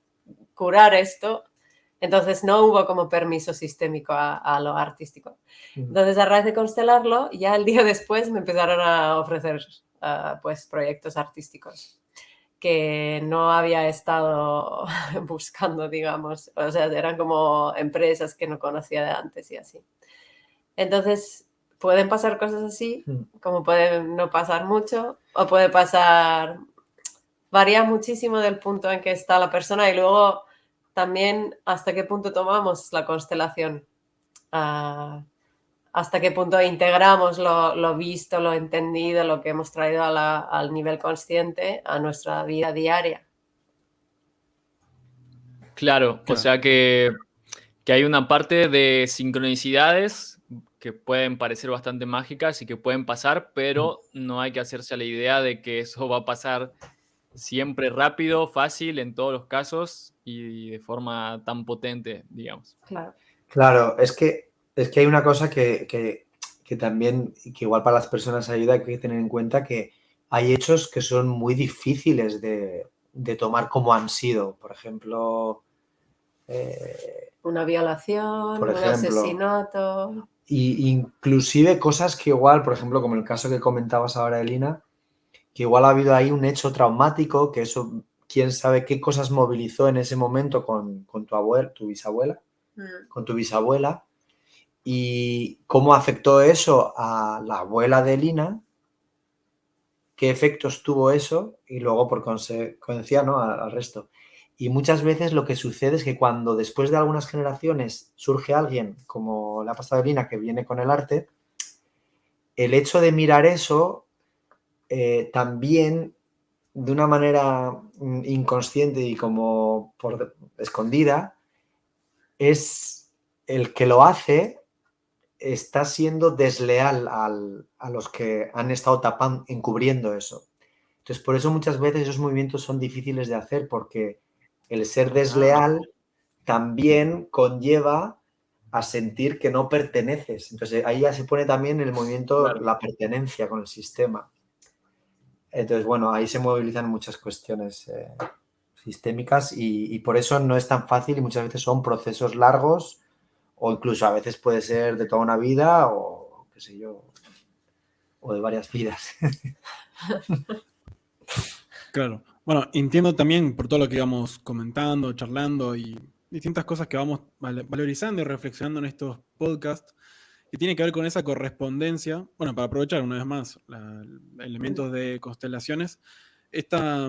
curar esto. Entonces no hubo como permiso sistémico a lo artístico. Entonces a raíz de constelarlo, ya el día después me empezaron a ofrecer pues proyectos artísticos que no había estado buscando, digamos. O sea, eran como empresas que no conocía de antes y así. Entonces, pueden pasar cosas así, como pueden no pasar mucho, o puede pasar... Varía muchísimo del punto en que está la persona y luego también hasta qué punto tomamos la constelación hasta qué punto integramos lo visto, lo entendido, lo que hemos traído al nivel consciente a nuestra vida diaria.
Claro, o
Claro.
sea que hay una parte de sincronicidades que pueden parecer bastante mágicas y que pueden pasar, pero no hay que hacerse a la idea de que eso va a pasar siempre rápido, fácil, en todos los casos y de forma tan potente, digamos.
Claro.
Claro, es que hay una cosa que también, que igual para las personas ayuda, hay que tener en cuenta que hay hechos que son muy difíciles de tomar como han sido. Por ejemplo,
Una violación,
Por
un
ejemplo.
asesinato.
y inclusive cosas que igual, por ejemplo, como el caso que comentabas ahora, Elina, que igual ha habido ahí un hecho traumático, que eso, quién sabe qué cosas movilizó en ese momento con tu bisabuela, con tu bisabuela, y cómo afectó eso a la abuela de Elina, qué efectos tuvo eso, y luego por consecuencia, ¿no?, al resto. Y muchas veces lo que sucede es que cuando después de algunas generaciones surge alguien, como le ha pasado a Elina, que viene con el arte, el hecho de mirar eso también de una manera inconsciente y como por escondida, es el que lo hace está siendo desleal a los que han estado encubriendo eso. Entonces, por eso muchas veces esos movimientos son difíciles de hacer, porque el ser desleal también conlleva a sentir que no perteneces. Entonces, ahí ya se pone también el movimiento,
Claro.
la pertenencia con el sistema. Entonces, bueno, ahí se movilizan muchas cuestiones sistémicas y por eso no es tan fácil y muchas veces son procesos largos o incluso a veces puede ser de toda una vida o qué sé yo, o de varias vidas.
Claro. Bueno, entiendo también por todo lo que íbamos comentando, charlando y distintas cosas que vamos valorizando y reflexionando en estos podcasts, que tiene que ver con esa correspondencia. Bueno, para aprovechar una vez más elementos de constelaciones, esa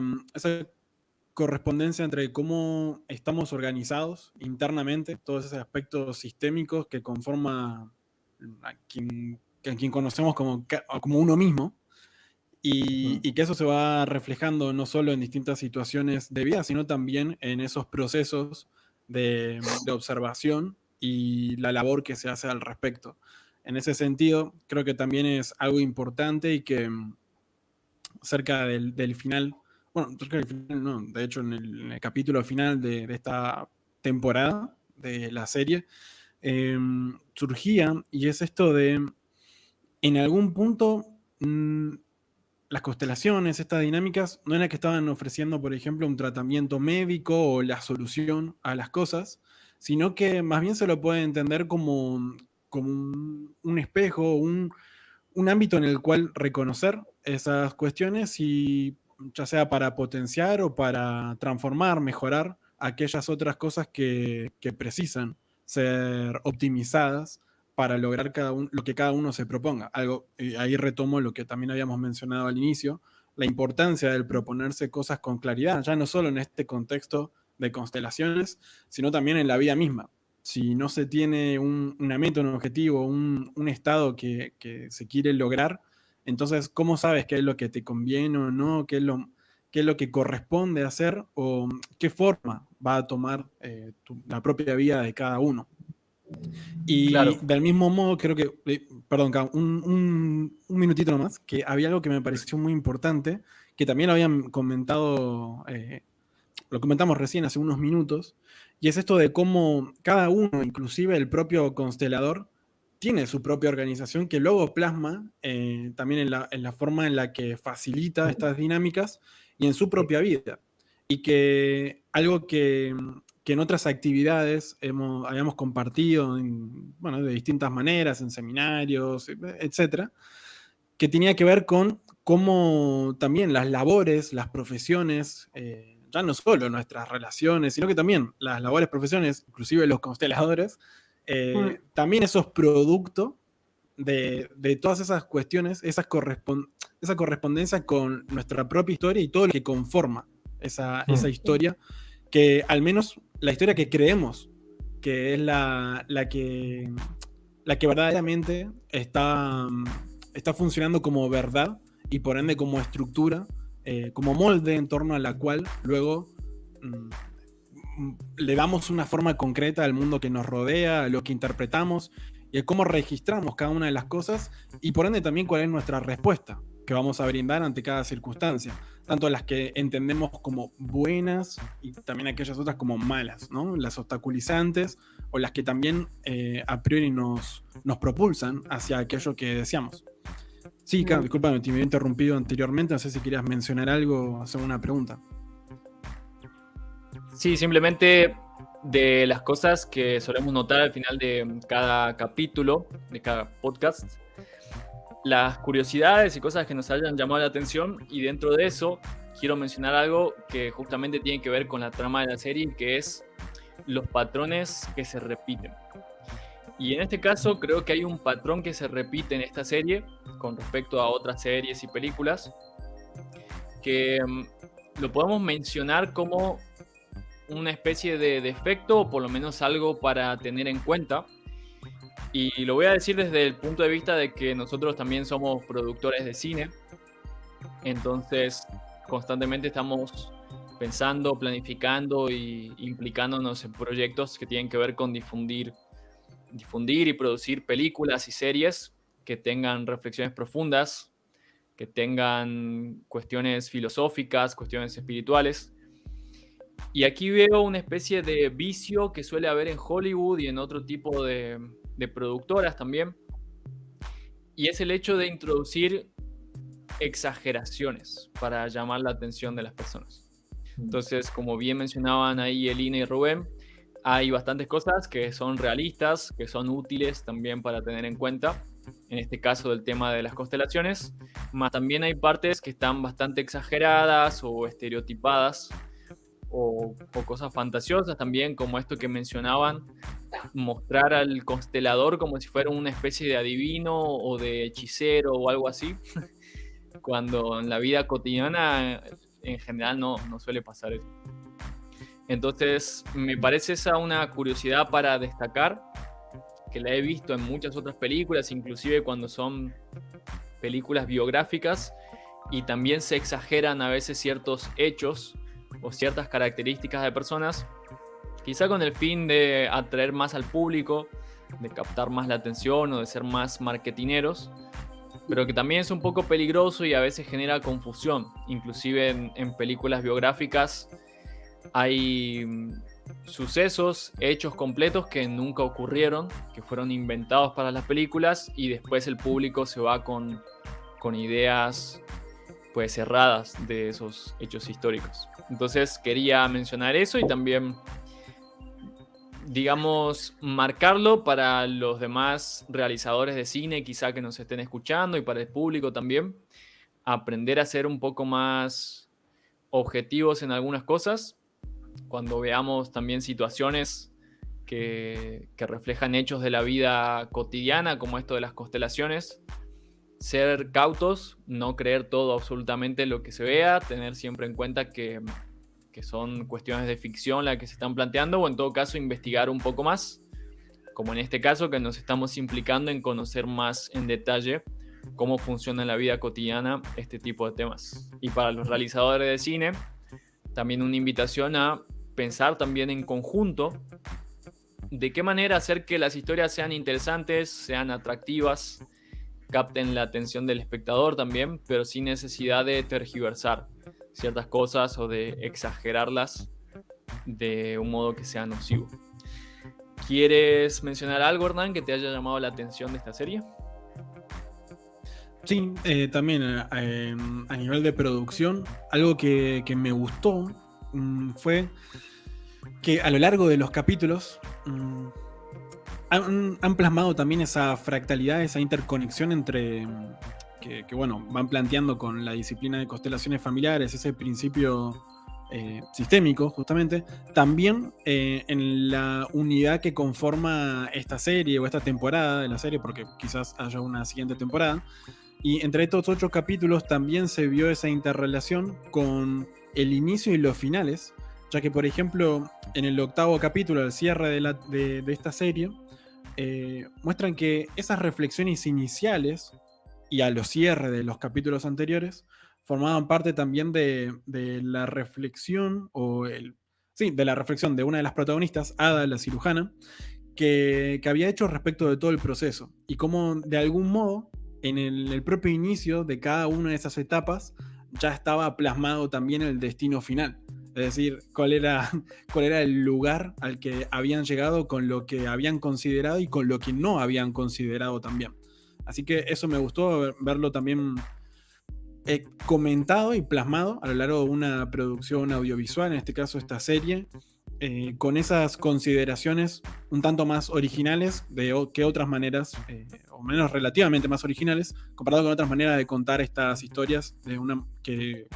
correspondencia entre cómo estamos organizados internamente, todos esos aspectos sistémicos que conforma a quien conocemos como uno mismo. Y que eso se va reflejando no solo en distintas situaciones de vida, sino también en esos procesos de observación y la labor que se hace al respecto. En ese sentido, creo que también es algo importante y que cerca del final, bueno, cerca del final no, de hecho en el capítulo final de esta temporada de la serie, surgía, y es esto de, en algún punto, las constelaciones, estas dinámicas, no era que estaban ofreciendo, por ejemplo, un tratamiento médico o la solución a las cosas, sino que más bien se lo puede entender como un espejo, un ámbito en el cual reconocer esas cuestiones y ya sea para potenciar o para transformar, mejorar aquellas otras cosas que precisan ser optimizadas para lograr lo que cada uno se proponga. Ahí retomo lo que también habíamos mencionado al inicio, la importancia del proponerse cosas con claridad, ya no solo en este contexto de constelaciones, sino también en la vida misma. Si no se tiene una meta, un objetivo, un estado que se quiere lograr, entonces, ¿cómo sabes qué es lo que te conviene o no? ¿Qué es lo que corresponde hacer? ¿O qué forma va a tomar la propia vida de cada uno? Y
Claro.
del mismo modo, creo que, perdón, un minutito nomás, que había algo que me pareció muy importante, que también lo habían comentado, lo comentamos recién hace unos minutos, y es esto de cómo cada uno, inclusive el propio constelador, tiene su propia organización que luego plasma también en la forma en la que facilita estas dinámicas y en su propia vida. Y que algo que en otras actividades habíamos compartido de distintas maneras, en seminarios, etcétera, que tenía que ver con cómo también las labores, las profesiones, ya no solo nuestras relaciones, sino que también las labores, profesiones, inclusive los consteladores, también eso es producto de todas esas cuestiones, esa correspondencia con nuestra propia historia y todo lo que conforma esa historia, que al menos la historia que creemos que es la que la que verdaderamente está funcionando como verdad y por ende como estructura, como molde en torno a la cual luego le damos una forma concreta al mundo que nos rodea, a lo que interpretamos y a cómo registramos cada una de las cosas y por ende también cuál es nuestra respuesta que vamos a brindar ante cada circunstancia, tanto las que entendemos como buenas y también aquellas otras como malas, ¿no? Las obstaculizantes o las que también a priori nos propulsan hacia aquello que deseamos. Sí, Kat, discúlpame, te me había interrumpido anteriormente, no sé si querías mencionar algo o hacer una pregunta.
Sí, simplemente de las cosas que solemos notar al final de cada capítulo, de cada podcast, las curiosidades y cosas que nos hayan llamado la atención, y dentro de eso quiero mencionar algo que justamente tiene que ver con la trama de la serie, que es los patrones que se repiten. Y en este caso creo que hay un patrón que se repite en esta serie con respecto a otras series y películas, que lo podemos mencionar como una especie de defecto o por lo menos algo para tener en cuenta. Y lo voy a decir desde el punto de vista de que nosotros también somos productores de cine, entonces constantemente estamos pensando, planificando y implicándonos en proyectos que tienen que ver con difundir y producir películas y series que tengan reflexiones profundas, que tengan cuestiones filosóficas, cuestiones espirituales. Y aquí veo una especie de vicio que suele haber en Hollywood y en otro tipo de productoras también, y es el hecho de introducir exageraciones para llamar la atención de las personas. Entonces, como bien mencionaban ahí Elina y Rubén, hay bastantes cosas que son realistas, que son útiles también para tener en cuenta, en este caso del tema de las constelaciones, más también hay partes que están bastante exageradas o estereotipadas, o cosas fantasiosas también, como esto que mencionaban, mostrar al constelador como si fuera una especie de adivino o de hechicero o algo así, cuando en la vida cotidiana en general no suele pasar eso. Entonces me parece esa una curiosidad para destacar, que la he visto en muchas otras películas, inclusive cuando son películas biográficas, y también se exageran a veces ciertos hechos o ciertas características de personas, quizá con el fin de atraer más al público, de captar más la atención o de ser más marketineros, pero que también es un poco peligroso y a veces genera confusión. Inclusive en películas biográficas hay sucesos, hechos completos que nunca ocurrieron, que fueron inventados para las películas, y después el público se va con ideas pues erradas de esos hechos históricos. Entonces quería mencionar eso y también, digamos, marcarlo para los demás realizadores de cine quizá que nos estén escuchando, y para el público también, aprender a ser un poco más objetivos en algunas cosas cuando veamos también situaciones que reflejan hechos de la vida cotidiana, como esto de las constelaciones. Ser cautos, no creer todo absolutamente lo que se vea, tener siempre en cuenta que son cuestiones de ficción las que se están planteando, o en todo caso investigar un poco más, como en este caso que nos estamos implicando en conocer más en detalle cómo funciona en la vida cotidiana este tipo de temas. Y para los realizadores de cine, también una invitación a pensar también en conjunto de qué manera hacer que las historias sean interesantes, sean atractivas, capten la atención del espectador también, pero sin necesidad de tergiversar ciertas cosas o de exagerarlas de un modo que sea nocivo. ¿Quieres mencionar algo, Hernán, que te haya llamado la atención de esta serie?
Sí, también a nivel de producción, algo que me gustó fue que a lo largo de los capítulos han plasmado también esa fractalidad, esa interconexión entre que bueno, van planteando con la disciplina de constelaciones familiares, ese principio sistémico justamente, también en la unidad que conforma esta serie o esta temporada de la serie, porque quizás haya una siguiente temporada, y entre estos 8 capítulos también se vio esa interrelación con el inicio y los finales, ya que por ejemplo en el 8º capítulo, al cierre de esta serie, muestran que esas reflexiones iniciales y a los cierres de los capítulos anteriores formaban parte también de la reflexión de la reflexión de una de las protagonistas, Ada, la cirujana, que había hecho respecto de todo el proceso y cómo de algún modo en el propio inicio de cada una de esas etapas ya estaba plasmado también el destino final. Es decir, cuál era el lugar al que habían llegado con lo que habían considerado y con lo que no habían considerado también. Así que eso me gustó verlo también comentado y plasmado a lo largo de una producción audiovisual, en este caso esta serie, con esas consideraciones un tanto más originales que otras maneras, o menos relativamente más originales, comparado con otras maneras de contar estas historias que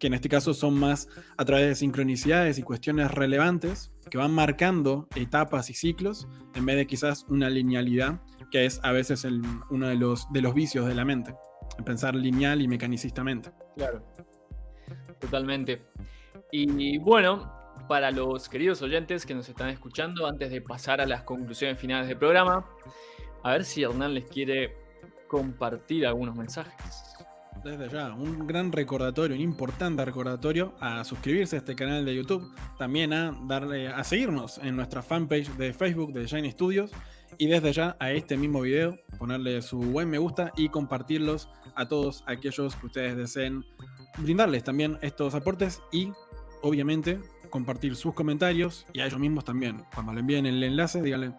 en este caso son más a través de sincronicidades y cuestiones relevantes que van marcando etapas y ciclos en vez de quizás una linealidad que es a veces uno de los vicios de la mente, pensar lineal y mecanicistamente.
Claro, totalmente. Y bueno, para los queridos oyentes que nos están escuchando, antes de pasar a las conclusiones finales del programa, a ver si Hernán les quiere compartir algunos mensajes.
Desde ya, un gran recordatorio, un importante recordatorio a suscribirse a este canal de YouTube, también a seguirnos en nuestra fanpage de Facebook de Shine Studios y desde ya a este mismo video ponerle su buen me gusta y compartirlos a todos aquellos que ustedes deseen brindarles también estos aportes y obviamente compartir sus comentarios y a ellos mismos también. Cuando le envíen el enlace, díganle,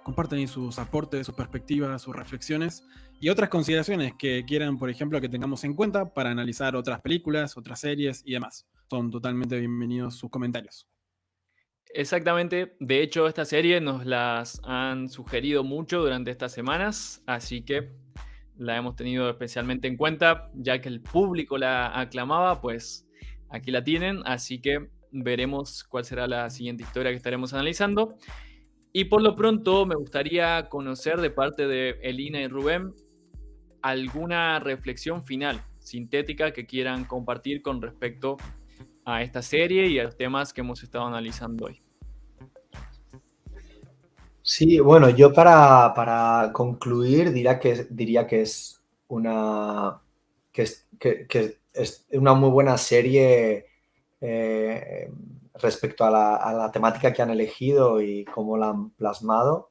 compartan ahí sus aportes, sus perspectivas, sus reflexiones y otras consideraciones que quieran, por ejemplo, que tengamos en cuenta para analizar otras películas, otras series y demás. Son totalmente bienvenidos sus comentarios.
Exactamente, de hecho esta serie nos las han sugerido mucho durante estas semanas, así que la hemos tenido especialmente en cuenta, ya que el público la aclamaba, pues aquí la tienen, así que veremos cuál será la siguiente historia que estaremos analizando. Y por lo pronto me gustaría conocer de parte de Elina y Rubén alguna reflexión final, sintética, que quieran compartir con respecto a esta serie y a los temas que hemos estado analizando hoy.
Sí, bueno, yo para concluir diría que es una muy buena serie respecto a la temática que han elegido y cómo la han plasmado.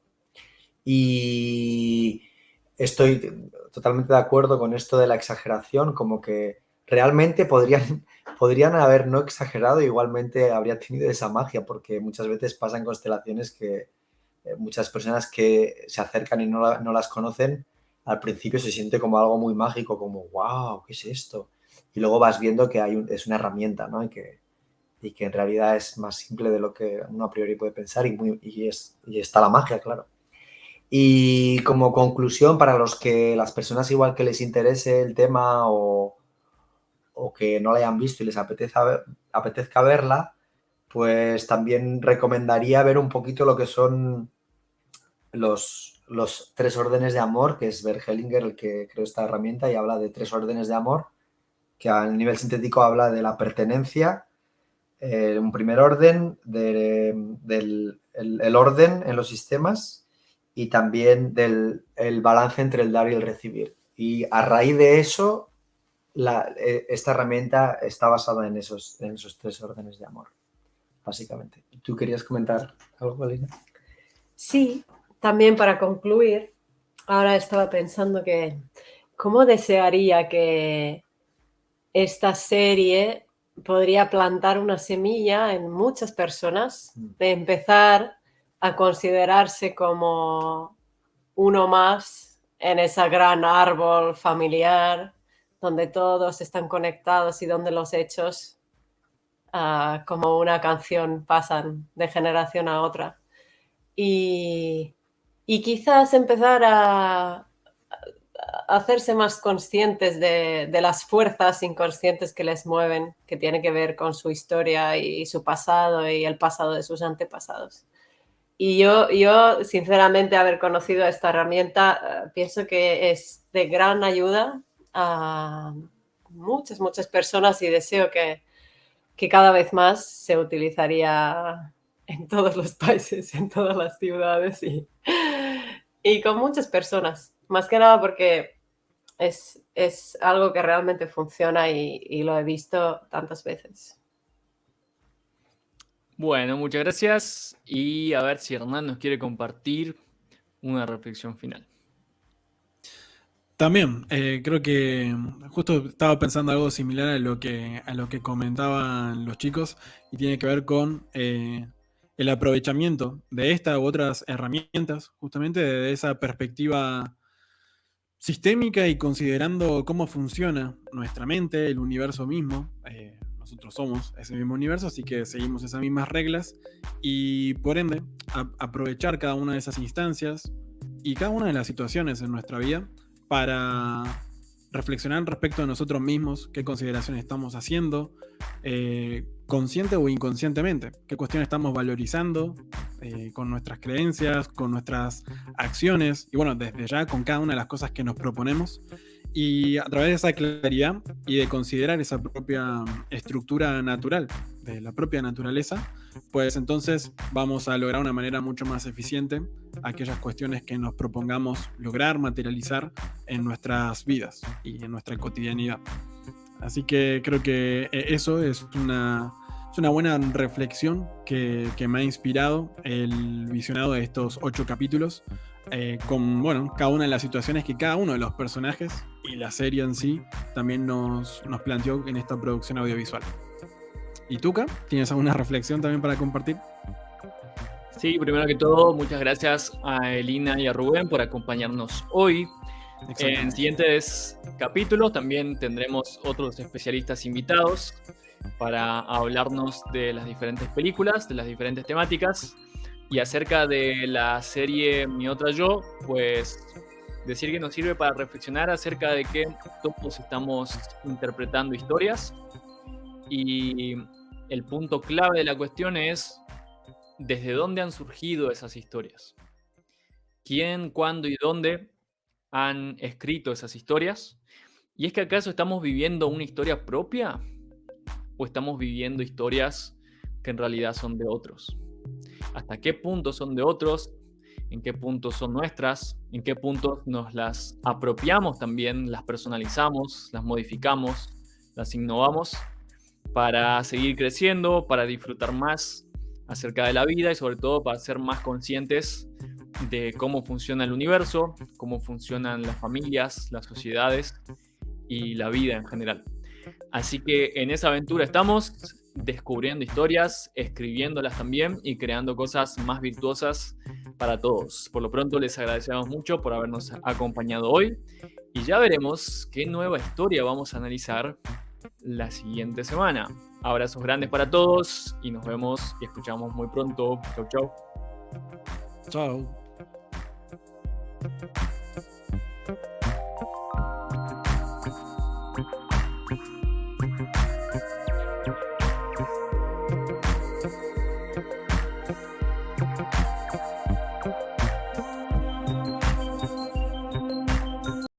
Y estoy totalmente de acuerdo con esto de la exageración, como que realmente podrían haber no exagerado, igualmente habría tenido esa magia, porque muchas veces pasan constelaciones que muchas personas que se acercan y no las conocen, al principio se siente como algo muy mágico, como wow, ¿qué es esto? Y luego vas viendo que es una herramienta, ¿no? Y que en realidad es más simple de lo que uno a priori puede pensar y está la magia, claro. Y como conclusión, para las personas igual que les interese el tema o que no la hayan visto y les apetezca verla, pues también recomendaría ver un poquito lo que son los 3 órdenes de amor, que es Bert Hellinger el que creó esta herramienta y habla de 3 órdenes de amor, que a nivel sintético habla de la pertenencia, un primer orden, el orden en los sistemas y también el balance entre el dar y el recibir. Y a raíz de eso, esta herramienta está basada en esos 3 órdenes de amor, básicamente. ¿Tú querías comentar algo, Alina?
Sí, también para concluir, ahora estaba pensando que cómo desearía que esta serie podría plantar una semilla en muchas personas de empezar a considerarse como uno más en ese gran árbol familiar donde todos están conectados y donde los hechos, como una canción, pasan de generación a otra. Y quizás empezar a hacerse más conscientes de las fuerzas inconscientes que les mueven, que tiene que ver con su historia y su pasado y el pasado de sus antepasados. Y yo sinceramente, haber conocido esta herramienta, pienso que es de gran ayuda a muchas personas y deseo que cada vez más se utilizaría en todos los países, en todas las ciudades y con muchas personas. Más que nada porque es algo que realmente funciona y lo he visto tantas veces.
Bueno, muchas gracias. Y a ver si Hernán nos quiere compartir una reflexión final.
También, creo que justo estaba pensando algo similar a lo que comentaban los chicos y tiene que ver con el aprovechamiento de esta u otras herramientas, justamente de esa perspectiva sistémica y considerando cómo funciona nuestra mente, el universo mismo. Nosotros somos ese mismo universo, así que seguimos esas mismas reglas y por ende aprovechar cada una de esas instancias y cada una de las situaciones en nuestra vida para reflexionar respecto a nosotros mismos, qué consideraciones estamos haciendo, consciente o inconscientemente, qué cuestiones estamos valorizando con nuestras creencias, con nuestras acciones y bueno, desde ya con cada una de las cosas que nos proponemos. Y a través de esa claridad y de considerar esa propia estructura natural de la propia naturaleza, pues entonces vamos a lograr una manera mucho más eficiente aquellas cuestiones que nos propongamos lograr materializar en nuestras vidas y en nuestra cotidianidad. Así que creo que eso es una buena reflexión que me ha inspirado el visionado de estos 8 capítulos. Con bueno, cada una de las situaciones que cada uno de los personajes y la serie en sí también nos planteó en esta producción audiovisual. ¿Y Tuca? ¿Tienes alguna reflexión también para compartir?
Sí, primero que todo, muchas gracias a Elina y a Rubén por acompañarnos hoy. En siguientes capítulos también tendremos otros especialistas invitados para hablarnos de las diferentes películas, de las diferentes temáticas. Y acerca de la serie Mi Otra Yo, pues decir que nos sirve para reflexionar acerca de que todos estamos interpretando historias y el punto clave de la cuestión es desde dónde han surgido esas historias. ¿Quién, cuándo y dónde han escrito esas historias? ¿Y es que acaso estamos viviendo una historia propia o estamos viviendo historias que en realidad son de otros? ¿Hasta qué punto son de otros? ¿En qué punto son nuestras? ¿En qué punto nos las apropiamos también, las personalizamos, las modificamos, las innovamos para seguir creciendo, para disfrutar más acerca de la vida y sobre todo para ser más conscientes de cómo funciona el universo, cómo funcionan las familias, las sociedades y la vida en general? Así que en esa aventura estamos, descubriendo historias, escribiéndolas también y creando cosas más virtuosas para todos. Por lo pronto les agradecemos mucho por habernos acompañado hoy y ya veremos qué nueva historia vamos a analizar la siguiente semana. Abrazos grandes para todos y nos vemos y escuchamos muy pronto. Chau, chau.
Chao.